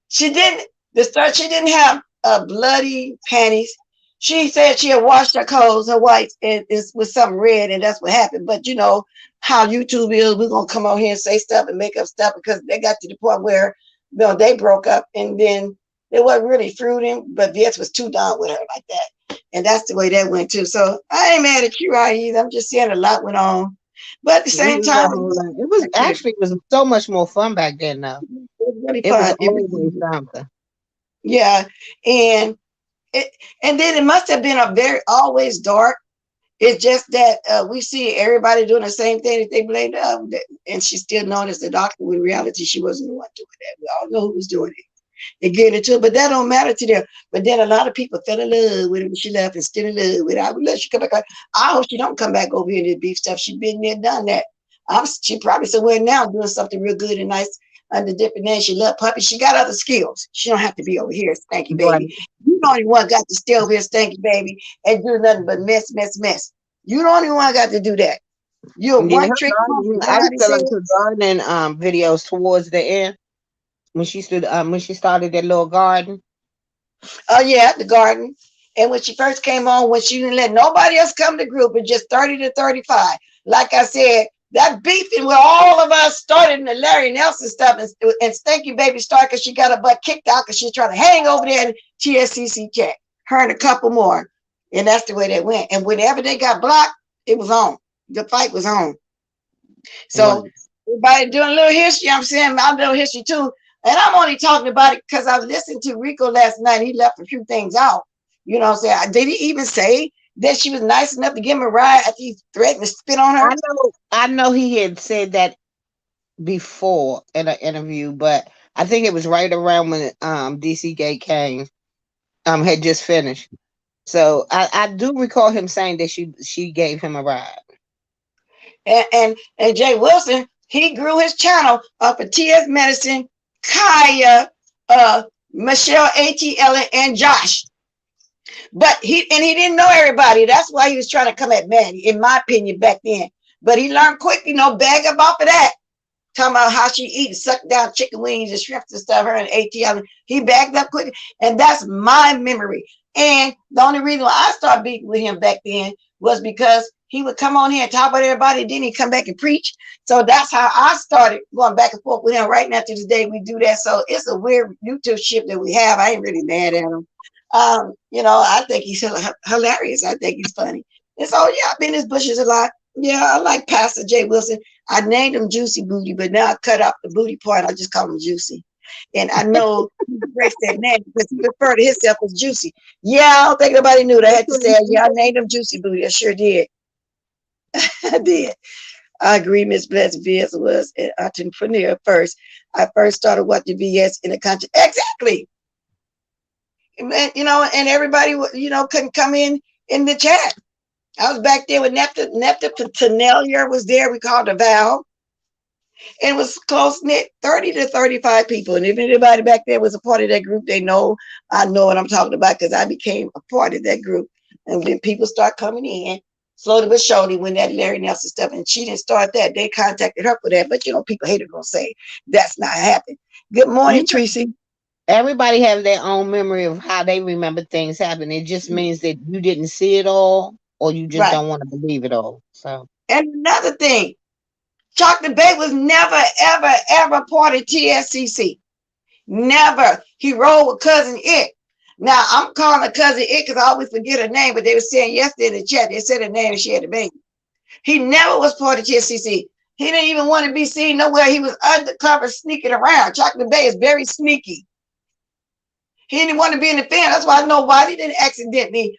S1: She didn't have bloody panties. She said she had washed her clothes, her whites, and it was something red, and that's what happened. But you know how YouTube is, we're gonna come on here and say stuff and make up stuff because they got to the point where they broke up, and then it wasn't really fruiting, but Vince was too down with her like that. And that's the way that went too. So I ain't mad at QI either. I'm just saying a lot went on. But at the same time,
S5: it was so much more fun back then though.
S1: It was really fun.
S5: It was always something.
S1: Yeah, and then it must have been always dark. It's just that we see everybody doing the same thing that they blamed her, and she's still known as the doctor. When in reality, she wasn't the one doing that. We all know who was doing it. They get it too, but that don't matter to them. But then a lot of people fell in love with her when she left and still in love with her. I would let she come back. I hope she don't come back over here and this beef stuff. She's been there, done that. She probably somewhere now doing something real good and nice under different names. She love puppies. She got other skills. She don't have to be over here, stanky baby. Right. You the only one got to stay over here, stanky baby, and do nothing but mess. You the only one got to do that. You're one trick.
S5: I was selling to gardening videos towards the end. When she started that little garden.
S1: Oh yeah, the garden. And when she first came on, when she didn't let nobody else come to the group, it's just 30 to 35. Like I said, that beefing where all of us started in the Larry Nelson stuff and Stinky Baby started because she got her butt kicked out because she's trying to hang over there in TSCC chat. Her and a couple more. And that's the way they went. And whenever they got blocked, it was on. The fight was on. So everybody doing a little history, I'm saying my little history too. And I'm only talking about it because I was listening to Rico last night. He left a few things out. You know what I'm saying? Did he even say that she was nice enough to give him a ride after he threatened to spit on her?
S5: I know he had said that before in an interview, but I think it was right around when DC Gate came, had just finished. So I do recall him saying that she gave him a ride.
S1: And Jay Wilson, he grew his channel up at TS Medicine, Kaya, Michelle, ATL, and Josh. But he didn't know everybody. That's why he was trying to come at Maddie, in my opinion, back then. But he learned quick, bag up off of that. Talking about how she eats, suck down chicken wings and shrimps and stuff, her and ATL. He backed up quick. And that's my memory. And the only reason why I started beating with him back then was because he would come on here and talk about everybody, then he'd come back and preach. So that's how I started going back and forth with him. Right now to this day, we do that. So it's a weird YouTube ship that we have. I ain't really mad at him. I think he's hilarious. I think he's funny. And so, yeah, I've been in his bushes a lot. Yeah, I like Pastor Jay Wilson. I named him Juicy Booty, but now I cut out the booty part. I just call him Juicy. And I know he breaks that name because he referred to himself as Juicy. Yeah, I don't think nobody knew that. I had to say, yeah, I named him Juicy Booty. I sure did. I did. I agree, Miss Blessed. VS was an entrepreneur first. I first started watching VS in the country. Exactly. And, and everybody, couldn't come in the chat. I was back there with Nepta Panelia was there. We called her Val. It was close-knit, 30 to 35 people. And if anybody back there was a part of that group, I know what I'm talking about because I became a part of that group. And then people start coming in, slowly but surely, when that Larry Nelson stuff, and she didn't start that. They contacted her for that. But, people hate it going to say that's not happening. Good morning, Tracy.
S5: Everybody have their own memory of how they remember things happen. It just means that you didn't see it all or you just don't want to believe it all. So,
S1: and another thing, Chocolate Bay was never, ever, ever part of TSCC. Never. He rolled with Cousin It. Now, I'm calling her Cousin It because I always forget her name, but they were saying yesterday in the chat, they said her name and she had a baby. He never was part of TSCC. He didn't even want to be seen nowhere. He was undercover sneaking around. Chocolate Bay is very sneaky. He didn't want to be in the film. That's why I know why he didn't accidentally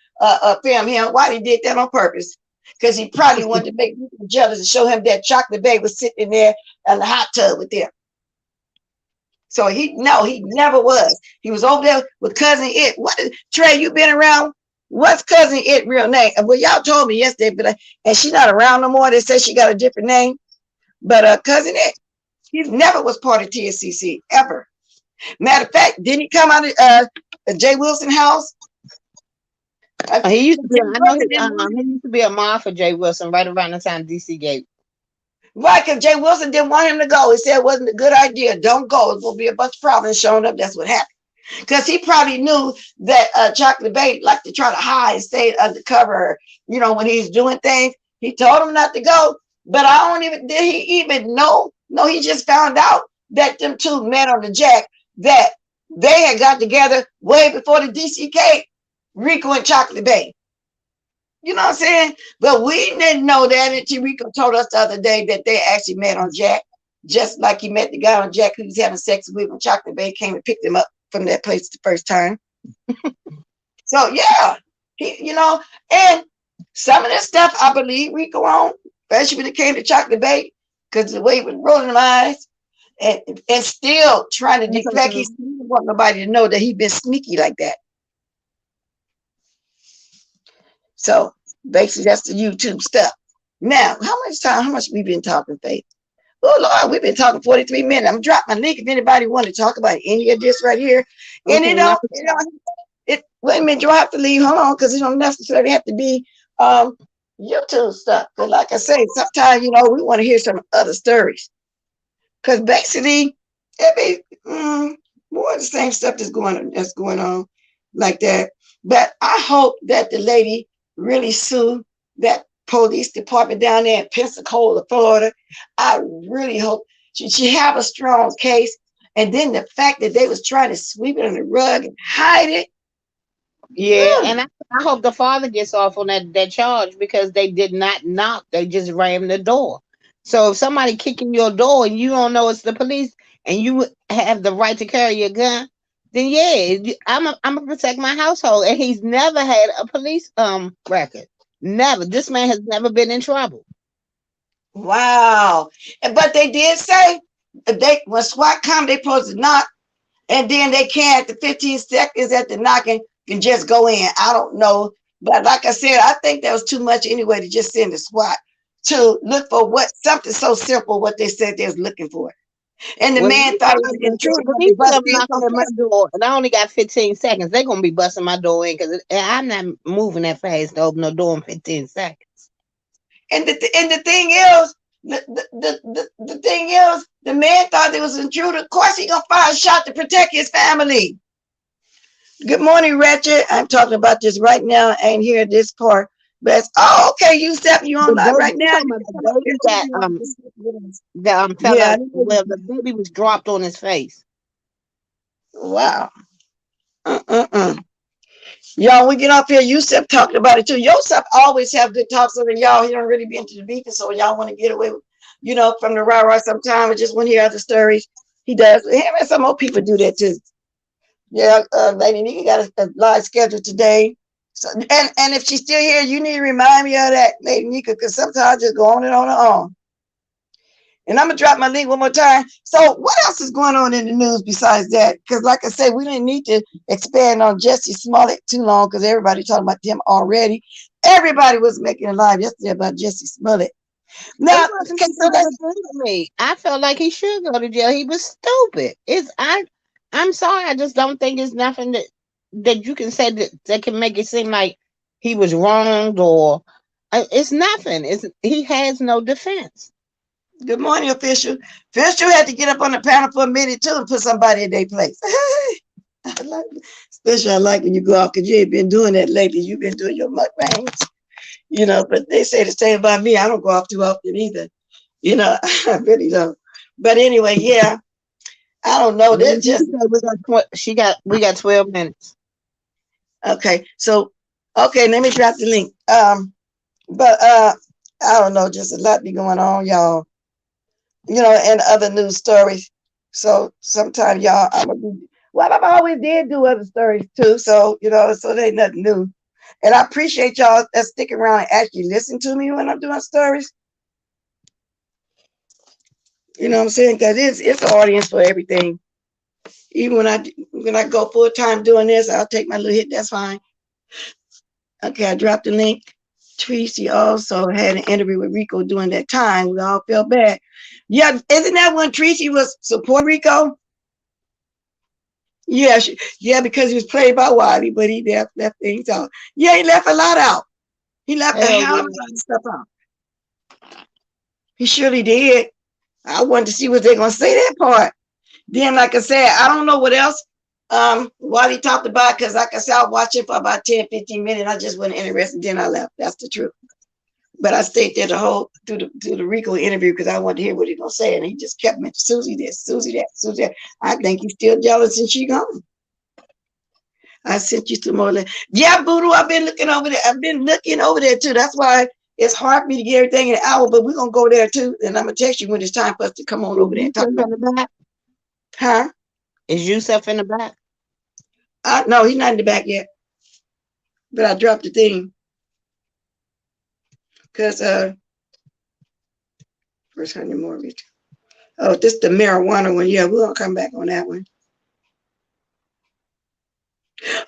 S1: film him. Why he did that on purpose. Because he probably wanted to make people jealous and show him that Chocolate Babe was sitting there in the hot tub with them. So he never was. He was over there with Cousin It. What is, Trey, you been around? What's Cousin It real name? Well, y'all told me yesterday, but and she's not around no more. They say she got a different name. But Cousin It, he never was part of TSCC, ever. Matter of fact, didn't he come out of Jay Wilson house?
S5: He used to be. I know he used to be a mom for Jay Wilson right around the time DC gave.
S1: Right, because Jay Wilson didn't want him to go. He said it wasn't a good idea. Don't go. It's gonna be a bunch of problems showing up. That's what happened. Because he probably knew that Chocolate Babe liked to try to hide and stay undercover. You know, when he's doing things, he told him not to go. But I don't even did he even know? No, he just found out that them two met on the jack. That they had got together way before the DCK, Rico and Chocolate Babe. You know what I'm saying? But we didn't know that until Rico told us the other day that they actually met on Jack, just like he met the guy on Jack who was having sex with when Chocolate Babe came and picked him up from that place the first time. So yeah, he, and some of this stuff I believe Rico on, especially when it came to Chocolate Babe, because the way he was rolling his eyes. And still trying to deflect. He still didn't want nobody to know that he'd been sneaky like that. So basically, that's the YouTube stuff. Now, how much we been talking, Faith? Oh Lord, we've been talking 43 minutes. I'm dropping my link if anybody want to talk about any of this right here. And wait a minute, you have to leave. Hold on, because it don't necessarily have to be YouTube stuff. But like I say, sometimes we want to hear some other stories. Because basically, it be more of the same stuff that's going on like that. But I hope that the lady really sue that police department down there in Pensacola, Florida. I really hope she have a strong case. And then the fact that they was trying to sweep it on the rug and hide it.
S5: Yeah, and I hope the father gets off on that charge because they did not knock. They just rammed the door. So if somebody kicking your door and you don't know it's the police and you have the right to carry a gun, then yeah, I'm gonna protect my household. And he's never had a police record. Never. This man has never been in trouble.
S1: Wow. But they did say when SWAT come, they supposed to knock, and then they can at the 15 seconds at the knocking can just go in. I don't know. But like I said, I think that was too much anyway to just send the SWAT to look for something so simple, what they said they was looking for. And the man thought it was intruder.
S5: And I only got 15 seconds. They're going to be busting my door in because I'm not moving that fast to open the door in 15 seconds.
S1: And the thing is, the thing is, the man thought it was an intruder. Of course, he going to fire a shot to protect his family. Good morning, Ratchet. I'm talking about this right now. I ain't hear this part. But okay, you on live right now.
S5: The baby was dropped on his face.
S1: Wow. Y'all, we get off here. Yusuf talking about it too. Yusuf always have good talks with y'all. He don't really be into the beefing, so y'all want to get away, from the rah-rah sometimes. I just want to hear other stories. He does. Him and some more people do that too. Yeah, Lady Nika got a live schedule today. So, and if she's still here, you need to remind me of that, Lady Nika, because sometimes I just go on and on and on. And I'm going to drop my link one more time. So what else is going on in the news besides that? Because like I said, we didn't need to expand on Jessie Smollett too long because everybody talking about him already. Everybody was making a live yesterday about Jessie Smollett. Now,
S5: I felt like he should go to jail. He was stupid. I'm sorry. I just don't think it's nothing that you can say that can make it seem like he was wronged or it's nothing. He has no defense.
S1: Good morning, official. Official had to get up on the panel for a minute too and put somebody in their place. I like when you go off because you ain't been doing that lately. You've been doing your mukbangs, but they say the same about me. I don't go off too often either. I really don't. But anyway, yeah. I don't know. That's just
S5: we got 12 minutes.
S1: Okay. So let me drop the link. But I don't know, just a lot be going on, y'all. And other news stories. So sometimes y'all, Well, I've always did do other stories too, so so they ain't nothing new. And I appreciate y'all that stick around and actually listen to me when I'm doing stories. You know what I'm saying? Because it's an audience for everything. Even when I go full time doing this, I'll take my little hit. That's fine. Okay, I dropped the link. Tracy also had an interview with Rico during that time. We all felt bad. Yeah, isn't that when Tracy was supporting Rico? Yeah, yeah, because he was played by Wiley, but he left things out. Yeah, he left a lot out. He left a hell of a lot of stuff out. He surely did. I wanted to see what they're gonna say that part. Then, like I said, I don't know what else Wiley talked about, because like I said, I watched it for about 10, 15 minutes. I just wasn't interested. Then I left. That's the truth. But I stayed there the whole through the Rico interview because I wanted to hear what he gonna say, and he just kept mentioning Susie this, Susie that, Susie that. I think he's still jealous and she gone. I sent you some more. Yeah, Voodoo, I've been looking over there. I've been looking over there too. That's why it's hard for me to get everything in an hour, but we're gonna go there too. And I'm gonna text you when it's time for us to come on over there and talk about
S5: it.
S1: Huh?
S5: Is Yusuf in the back?
S1: No, he's not in the back yet. But I dropped the thing. Because first 100 mortgage. Oh, this is the marijuana one. Yeah, we're gonna come back on that one.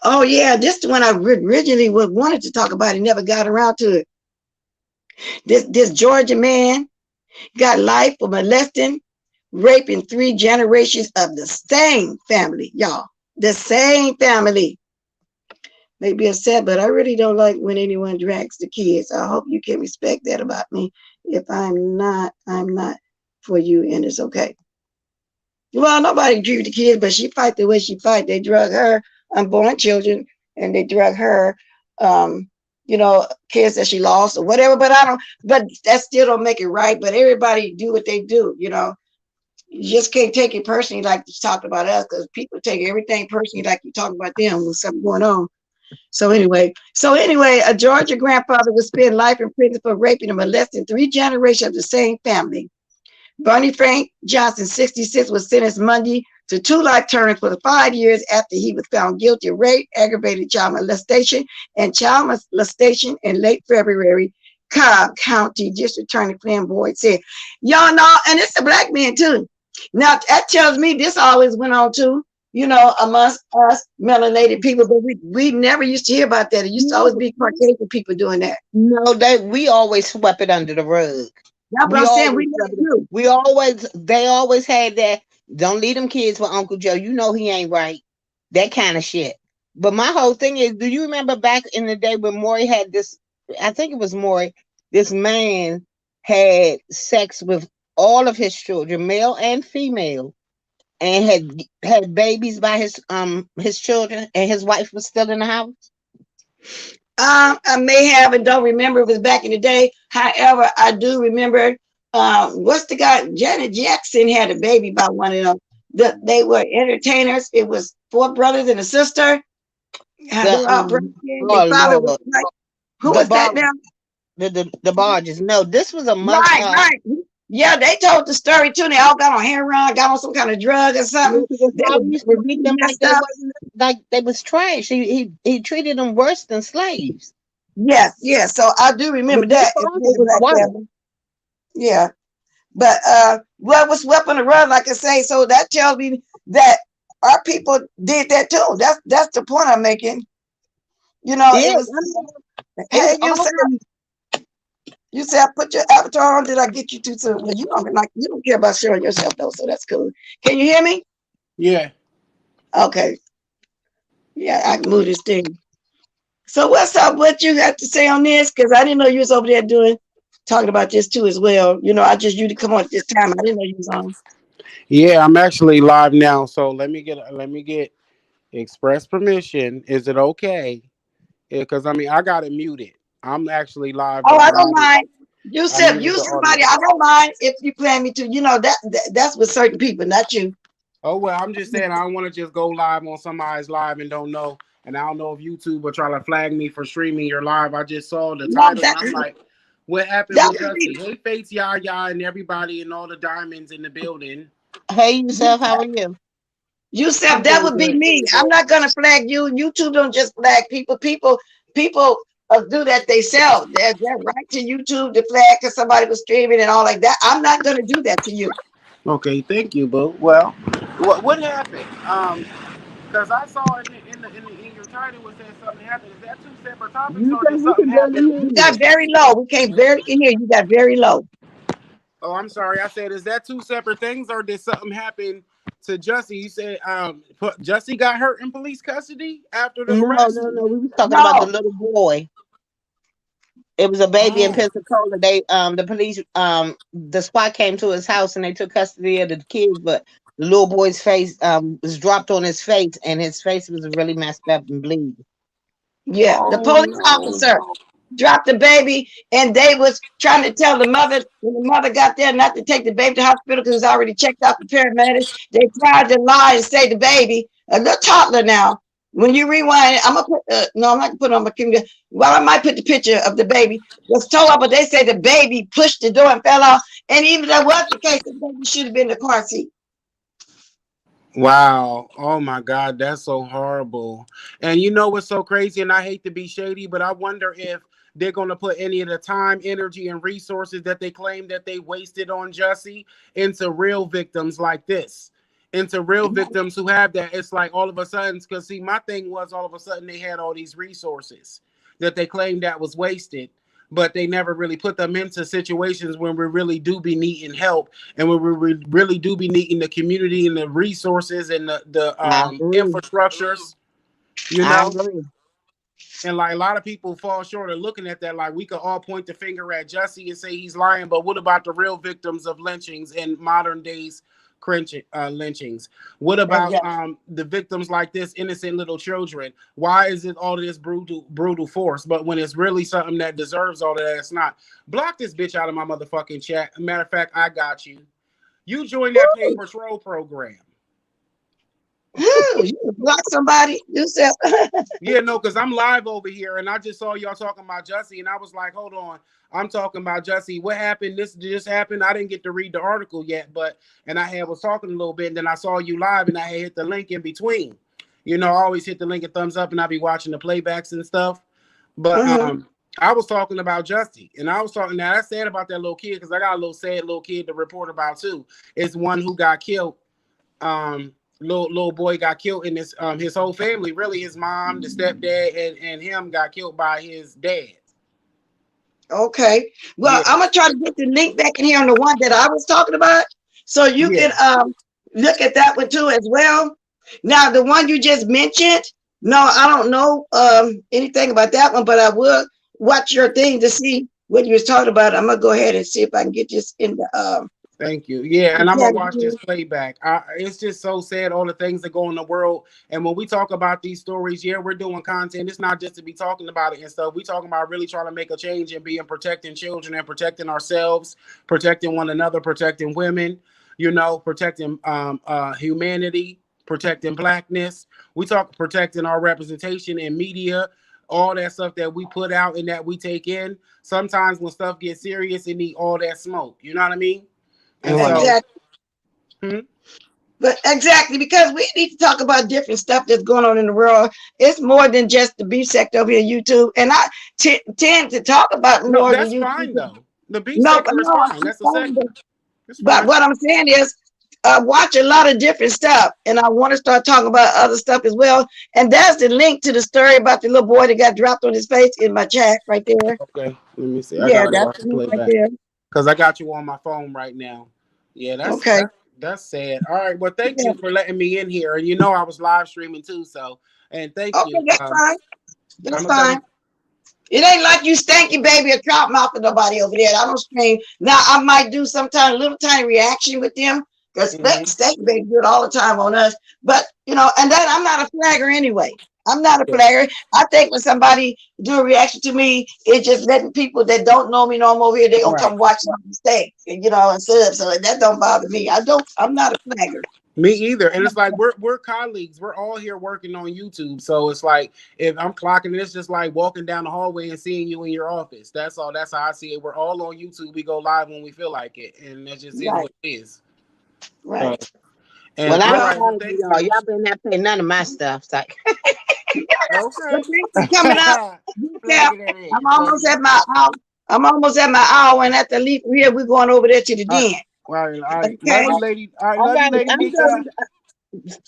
S1: Oh yeah, this is the one I originally wanted to talk about and never got around to it. This Georgia man got life for molesting, raping 3 generations of the same family, y'all. The same family. May be upset, but I really don't like when anyone drags the kids. I hope you can respect that about me. If I'm not for you, and it's okay. Well, nobody drew the kids, but she fight the way she fight. They drug her unborn children, and they drug her, kids that she lost or whatever. But that still don't make it right. But everybody do what they do, You just can't take it personally like you talked about us, because people take everything personally like you talk about them with something going on. So anyway, a Georgia grandfather was spend life in prison for raping and molesting 3 generations of the same family. Bernie Frank Johnson, 66, was sentenced Monday to 2 life terms for 5 years after he was found guilty of rape, aggravated child molestation, and child molestation in late February. Cobb County District Attorney Flynn Boyd said, y'all know, and it's a black man too. Now that tells me this always went on too, amongst us melanated people, but we never used to hear about that. It used to always be Caucasian people doing that.
S5: No, we always swept it under the rug.
S1: That's what I'm saying.
S5: They always had that. Don't leave them kids for Uncle Joe. You know he ain't right. That kind of shit. But my whole thing is, do you remember back in the day when Maury had this? I think it was Maury. This man had sex with all of his children, male and female, and had babies by his children, and his wife was still in the house.
S1: I may have and don't remember. It was back in the day. However, I do remember. What's the guy? Janet Jackson had a baby by one of them. They were entertainers. It was 4 brothers and a sister. Who was that now?
S5: The Barges. No, this was a month.
S1: Right. Yeah, they told the story too. They all got on heroin, got on some kind of drug or something.
S5: Like they was trash. He treated them worse than slaves.
S1: Yes. So I do remember that. Yeah, but what was swept on the rug, like I say. So that tells me that our people did that too. That's the point I'm making. You said put your avatar on. Did I get you too soon? Well, you don't care about showing yourself though, so that's cool. Can you hear me?
S6: Yeah.
S1: Okay. Yeah, I can move this thing. So what's up? What you have to say on this? Because I didn't know you was over there talking about this too as well. I just you to come on at this time. I didn't know you was on.
S6: Yeah, I'm actually live now. So let me get express permission. Is it okay? Because I got it muted. I'm actually live.
S1: Oh, I don't mind. You said you somebody. I don't mind if you plan me to. That's with certain people, not you.
S6: Oh well, I'm just saying I don't want to just go live on somebody's live and don't know. And I don't know if YouTube will try to flag me for streaming your live. I just saw the title and I'm like, what happened with Jessie? Hey, Faith, Yaya, and everybody and all the diamonds in the building.
S5: Hey, yourself, how are you?
S1: Yusef, that would be me. I'm not gonna flag you. YouTube don't just flag people. People do that themselves. There's that right to YouTube to flag because somebody was streaming and all like that. I'm not gonna do that to you.
S6: Okay, thank you, boo. Well, what happened? Because I saw in your title it said something happened. Is that two separate topics
S5: You
S6: or
S5: can
S6: did
S5: we
S6: something
S5: can barely
S6: happen?
S5: hear
S1: You got
S5: you.
S1: very low. We can't barely hear. You got very low.
S6: Oh, I'm sorry. I said, is that two separate things or did something happen to Jussie? You said Jussie got hurt in police custody after the
S5: No,
S6: arrest?
S5: no, no. We were talking about the
S1: No,
S5: little boy. It was a baby in
S6: Oh,
S5: Pensacola. They the police the SWAT came to his house and they took custody of the kids, but the little boy's face was dropped on his face and his face was really messed up and bleeding.
S1: yeah, the
S6: oh
S1: police
S6: no.
S1: officer dropped the baby, and they was trying to tell the mother when the mother got there not to take the baby to the hospital because it was already checked out the paramedics. They tried to lie and say the baby, a little toddler now. When you rewind it, I'm gonna put no, I'm not gonna put it on my computer. Well, I might put the picture of the baby. Was told up, but they say the baby pushed the door and fell off. And even if that was the case, the baby should have been in the car seat.
S6: Wow. Oh my God, that's so horrible. And you know what's so crazy? And I hate to be shady, but I wonder if they're going to put any of the time, energy, and resources that they claim that they wasted on Jussie into real victims like this. Into real victims who have that. It's like all of a sudden, because see, my thing was all of a sudden they had all these resources that they claimed that was wasted, but they never really put them into situations when we really do be needing help and when we really do be needing the community and the resources and the
S5: I agree.
S6: infrastructures, you
S5: I
S6: know.
S5: agree.
S6: And like a lot of people fall short of looking at that. Like we could all point the finger at Jussie and say he's lying, but what about the real victims of lynchings in modern days lynchings? What about
S1: Exactly.
S6: the victims like this, innocent little children? Why is it all this brutal force? But when it's really something that deserves all of that, it's not. Block this bitch out of my motherfucking chat. Matter of fact, I got you. You join that pay patrol program.
S1: You block somebody. You said
S6: Yeah, no, because I'm live over here and I just saw y'all talking about Jussie and I was like, hold on, I'm talking about Jussie. What happened? This just happened. I didn't get to read the article yet, but and I was talking a little bit and then I saw you live and I had hit the link in between. You know, I always hit the link and thumbs up and I be watching the playbacks and stuff. But I was talking about Jussie and I was talking now that's sad about that little kid because I got a little sad little kid to report about too. It's one who got killed. Little boy got killed in his whole family, really his mom, the stepdad, and him got killed by his dad.
S1: okay. Well,
S6: Yeah.
S1: I'm gonna try to get the link back in here on the one that I was talking about, so you can look at that one too as well. Now, the one you just mentioned, no, I don't know anything about that one, but I will watch your thing to see what you was talking about. I'm gonna go ahead and see if I can get this in the
S6: Thank you. Yeah, and I'm gonna watch this playback. It's just so sad all the things that go in the world. And when we talk about these stories, yeah, we're doing content. It's not just to be talking about it and stuff. We talking about really trying to make a change and being protecting children and protecting ourselves, protecting one another, protecting women. You know, protecting humanity, protecting blackness. We talk protecting our representation in media. All that stuff that we put out and that we take in. Sometimes when stuff gets serious, it need all that smoke. You know what I mean? And so,
S1: exactly. But exactly, because we need to talk about different stuff that's going on in the world. It's more than just the beef sector over here, YouTube. And I tend to talk about more
S6: that's
S1: than YouTube.
S6: fine though. The beef sector is fine. That's a segment.
S1: But what I'm saying is, watch a lot of different stuff, and I want to start talking about other stuff as well. And that's the link to the story about the little boy that got dropped on his face in my chat right there.
S6: Okay, let me see.
S1: Yeah, that's the link right there.
S6: Because I got you on my phone right now. Yeah, that's
S1: okay.
S6: That's sad. All right, well, thank you for letting me in here. And you know I was live streaming too, so and thank you.
S1: That's fine. That's fine. It ain't like you stanky baby or trout mouth with nobody over there. I don't stream. Now I might do sometimes a little tiny reaction with them because stanky baby do it all the time on us. But you know, and then I'm not a flagger anyway. I'm not a flagger. I think when somebody do a reaction to me, it's just letting people that don't know me know I'm over here. They gonna come watch my mistake, you know, and sub. So that don't bother me. I'm not a flagger.
S6: Me either. And it's like we're colleagues. We're all here working on YouTube. So it's like if I'm clocking it, it's just like walking down the hallway and seeing you in your office. That's all. That's how I see it. We're all on YouTube. We go live when we feel like it. And that's just is what it is.
S1: Right.
S6: And
S5: Well, I'm
S6: all right, well,
S5: sorry,
S6: thank
S5: y'all.
S6: you.
S5: Y'all better not play none of my stuff. So.
S1: Well,
S6: Okay.
S1: thanks for coming out. Yeah,
S6: Plug it in.
S1: I'm
S6: Plug
S1: almost
S6: it
S1: at
S6: in.
S1: my hour. I'm almost at my hour, and after leaving here, we're going over there to the
S6: All right.
S1: den.
S6: All right.
S1: Okay.
S6: Love you, lady. All right.
S5: All
S6: Love you,
S5: right.
S6: Lady
S5: I'm
S6: Nika.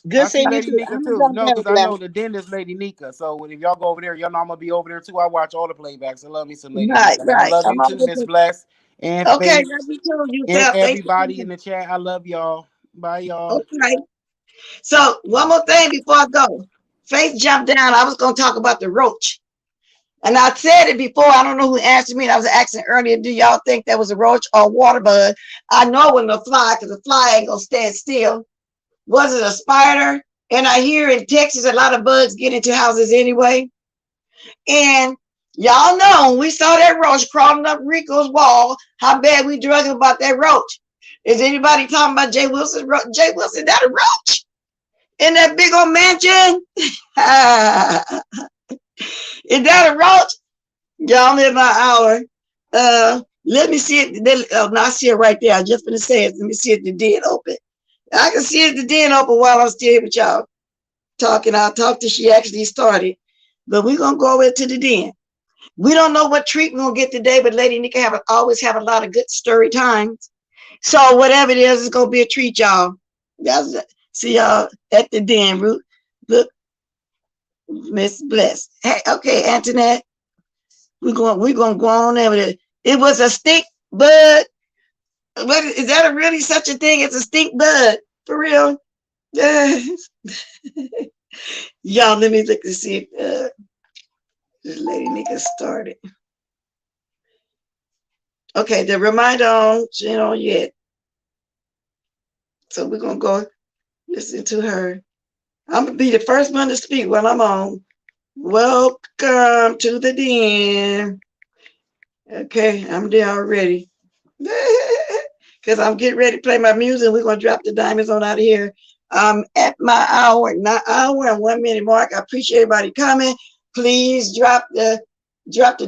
S5: good
S6: I see
S5: seeing you
S6: Lady
S5: too.
S6: Nika
S5: I'm
S6: too.
S5: gonna
S6: No,
S5: jump
S6: because
S5: down,
S6: I
S5: Glenn.
S6: know the dentist Lady Nika. So if y'all go over there, y'all know I'm gonna be over there too. I watch all the playbacks. I love me some Lady
S1: Right,
S6: Nika. And I
S1: right.
S6: love
S1: I'm
S6: you too,
S1: over
S6: Miss
S1: there.
S6: Bless and
S1: Okay,
S6: Faith
S1: love you too,
S6: and
S1: yourself. Thanks for
S6: everybody in
S1: coming.
S6: the chat. I love y'all. Bye, y'all.
S1: Okay. So one more thing before I go. Faith jumped down. I was going to talk about the roach. And I said it before. I don't know who answered me. And I was asking earlier, do y'all think that was a roach or a water bug? I know it wasn't a fly because the fly ain't going to stand still. Was it a spider? And I hear in Texas, a lot of bugs get into houses anyway. And y'all know when we saw that roach crawling up Rico's wall, how bad we drug him about that roach. Is anybody talking about Jay Wilson? Jay Wilson, that a roach in that big old mansion? Is that a roach? Y'all in my hour. Let me see it. Oh, no, I see it right there. I just gonna say it. Let me see if the den open. I can see if the den open while I'm still here with y'all talking. I'll talk till she actually started. But we're gonna go over to the den. We don't know what treat we're gonna get today, but Lady Nika always have a lot of good story times. So whatever it is, it's gonna be a treat, y'all. See y'all at the den. Look, Miss Bless. Hey, okay, Antoinette. We're gonna go on there with it. It was a stink bud. What is that? Really such a thing as a stink bud? For real? Y'all, let me look to see if this Lady Nika started. Okay, the reminder on, she ain't on yet. So we're gonna go listen to her. I'm gonna be the first one to speak while I'm on. Welcome to the den. Okay, I'm there already. Because I'm getting ready to play my music. We're gonna drop the diamonds on out of here. At my hour and 1 minute mark. I appreciate everybody coming. Please drop the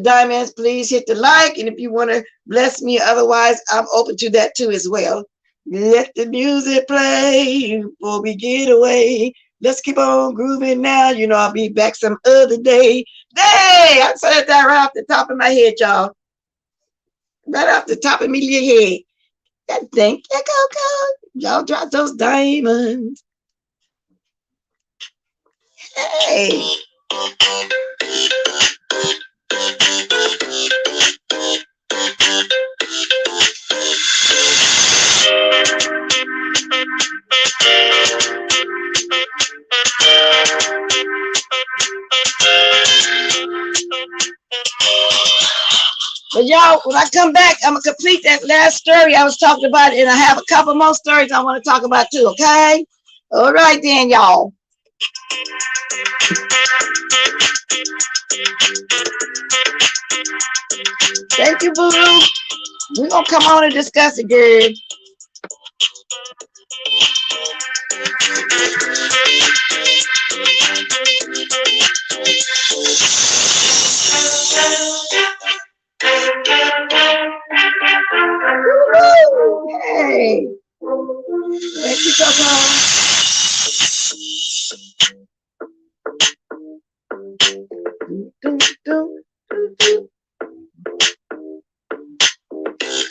S1: diamonds. Please hit the like. And if you want to bless me, otherwise, I'm open to that too as well. Let the music play before we get away. Let's keep on grooving now. You know, I'll be back some other day. Hey, I said that right off the top of my head, y'all. Right off the top of my little head. That thing, go. Y'all drop those diamonds. Hey. But y'all, when I come back, I'm gonna complete that last story I was talking about, and I have a couple more stories I want to talk about too. Okay? All right then, y'all. Thank you, Boo. We're gonna come on and discuss it, girl. Hey. Thank you, Coco.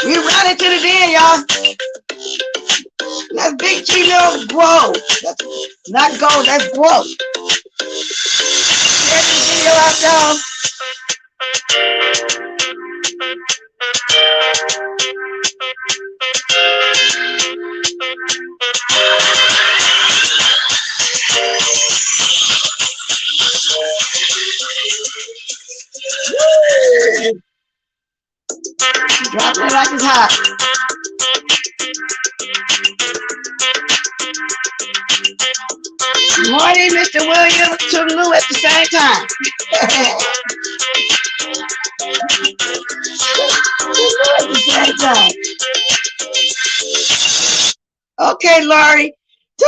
S1: We running to the den, y'all. That's Big G little grow. That's not gold, that's grow. Check this video out, y'all. Drop it like it's hot. Morning, Mr. Williams, to Lou at the same time. At the same time. Okay, Laurie. To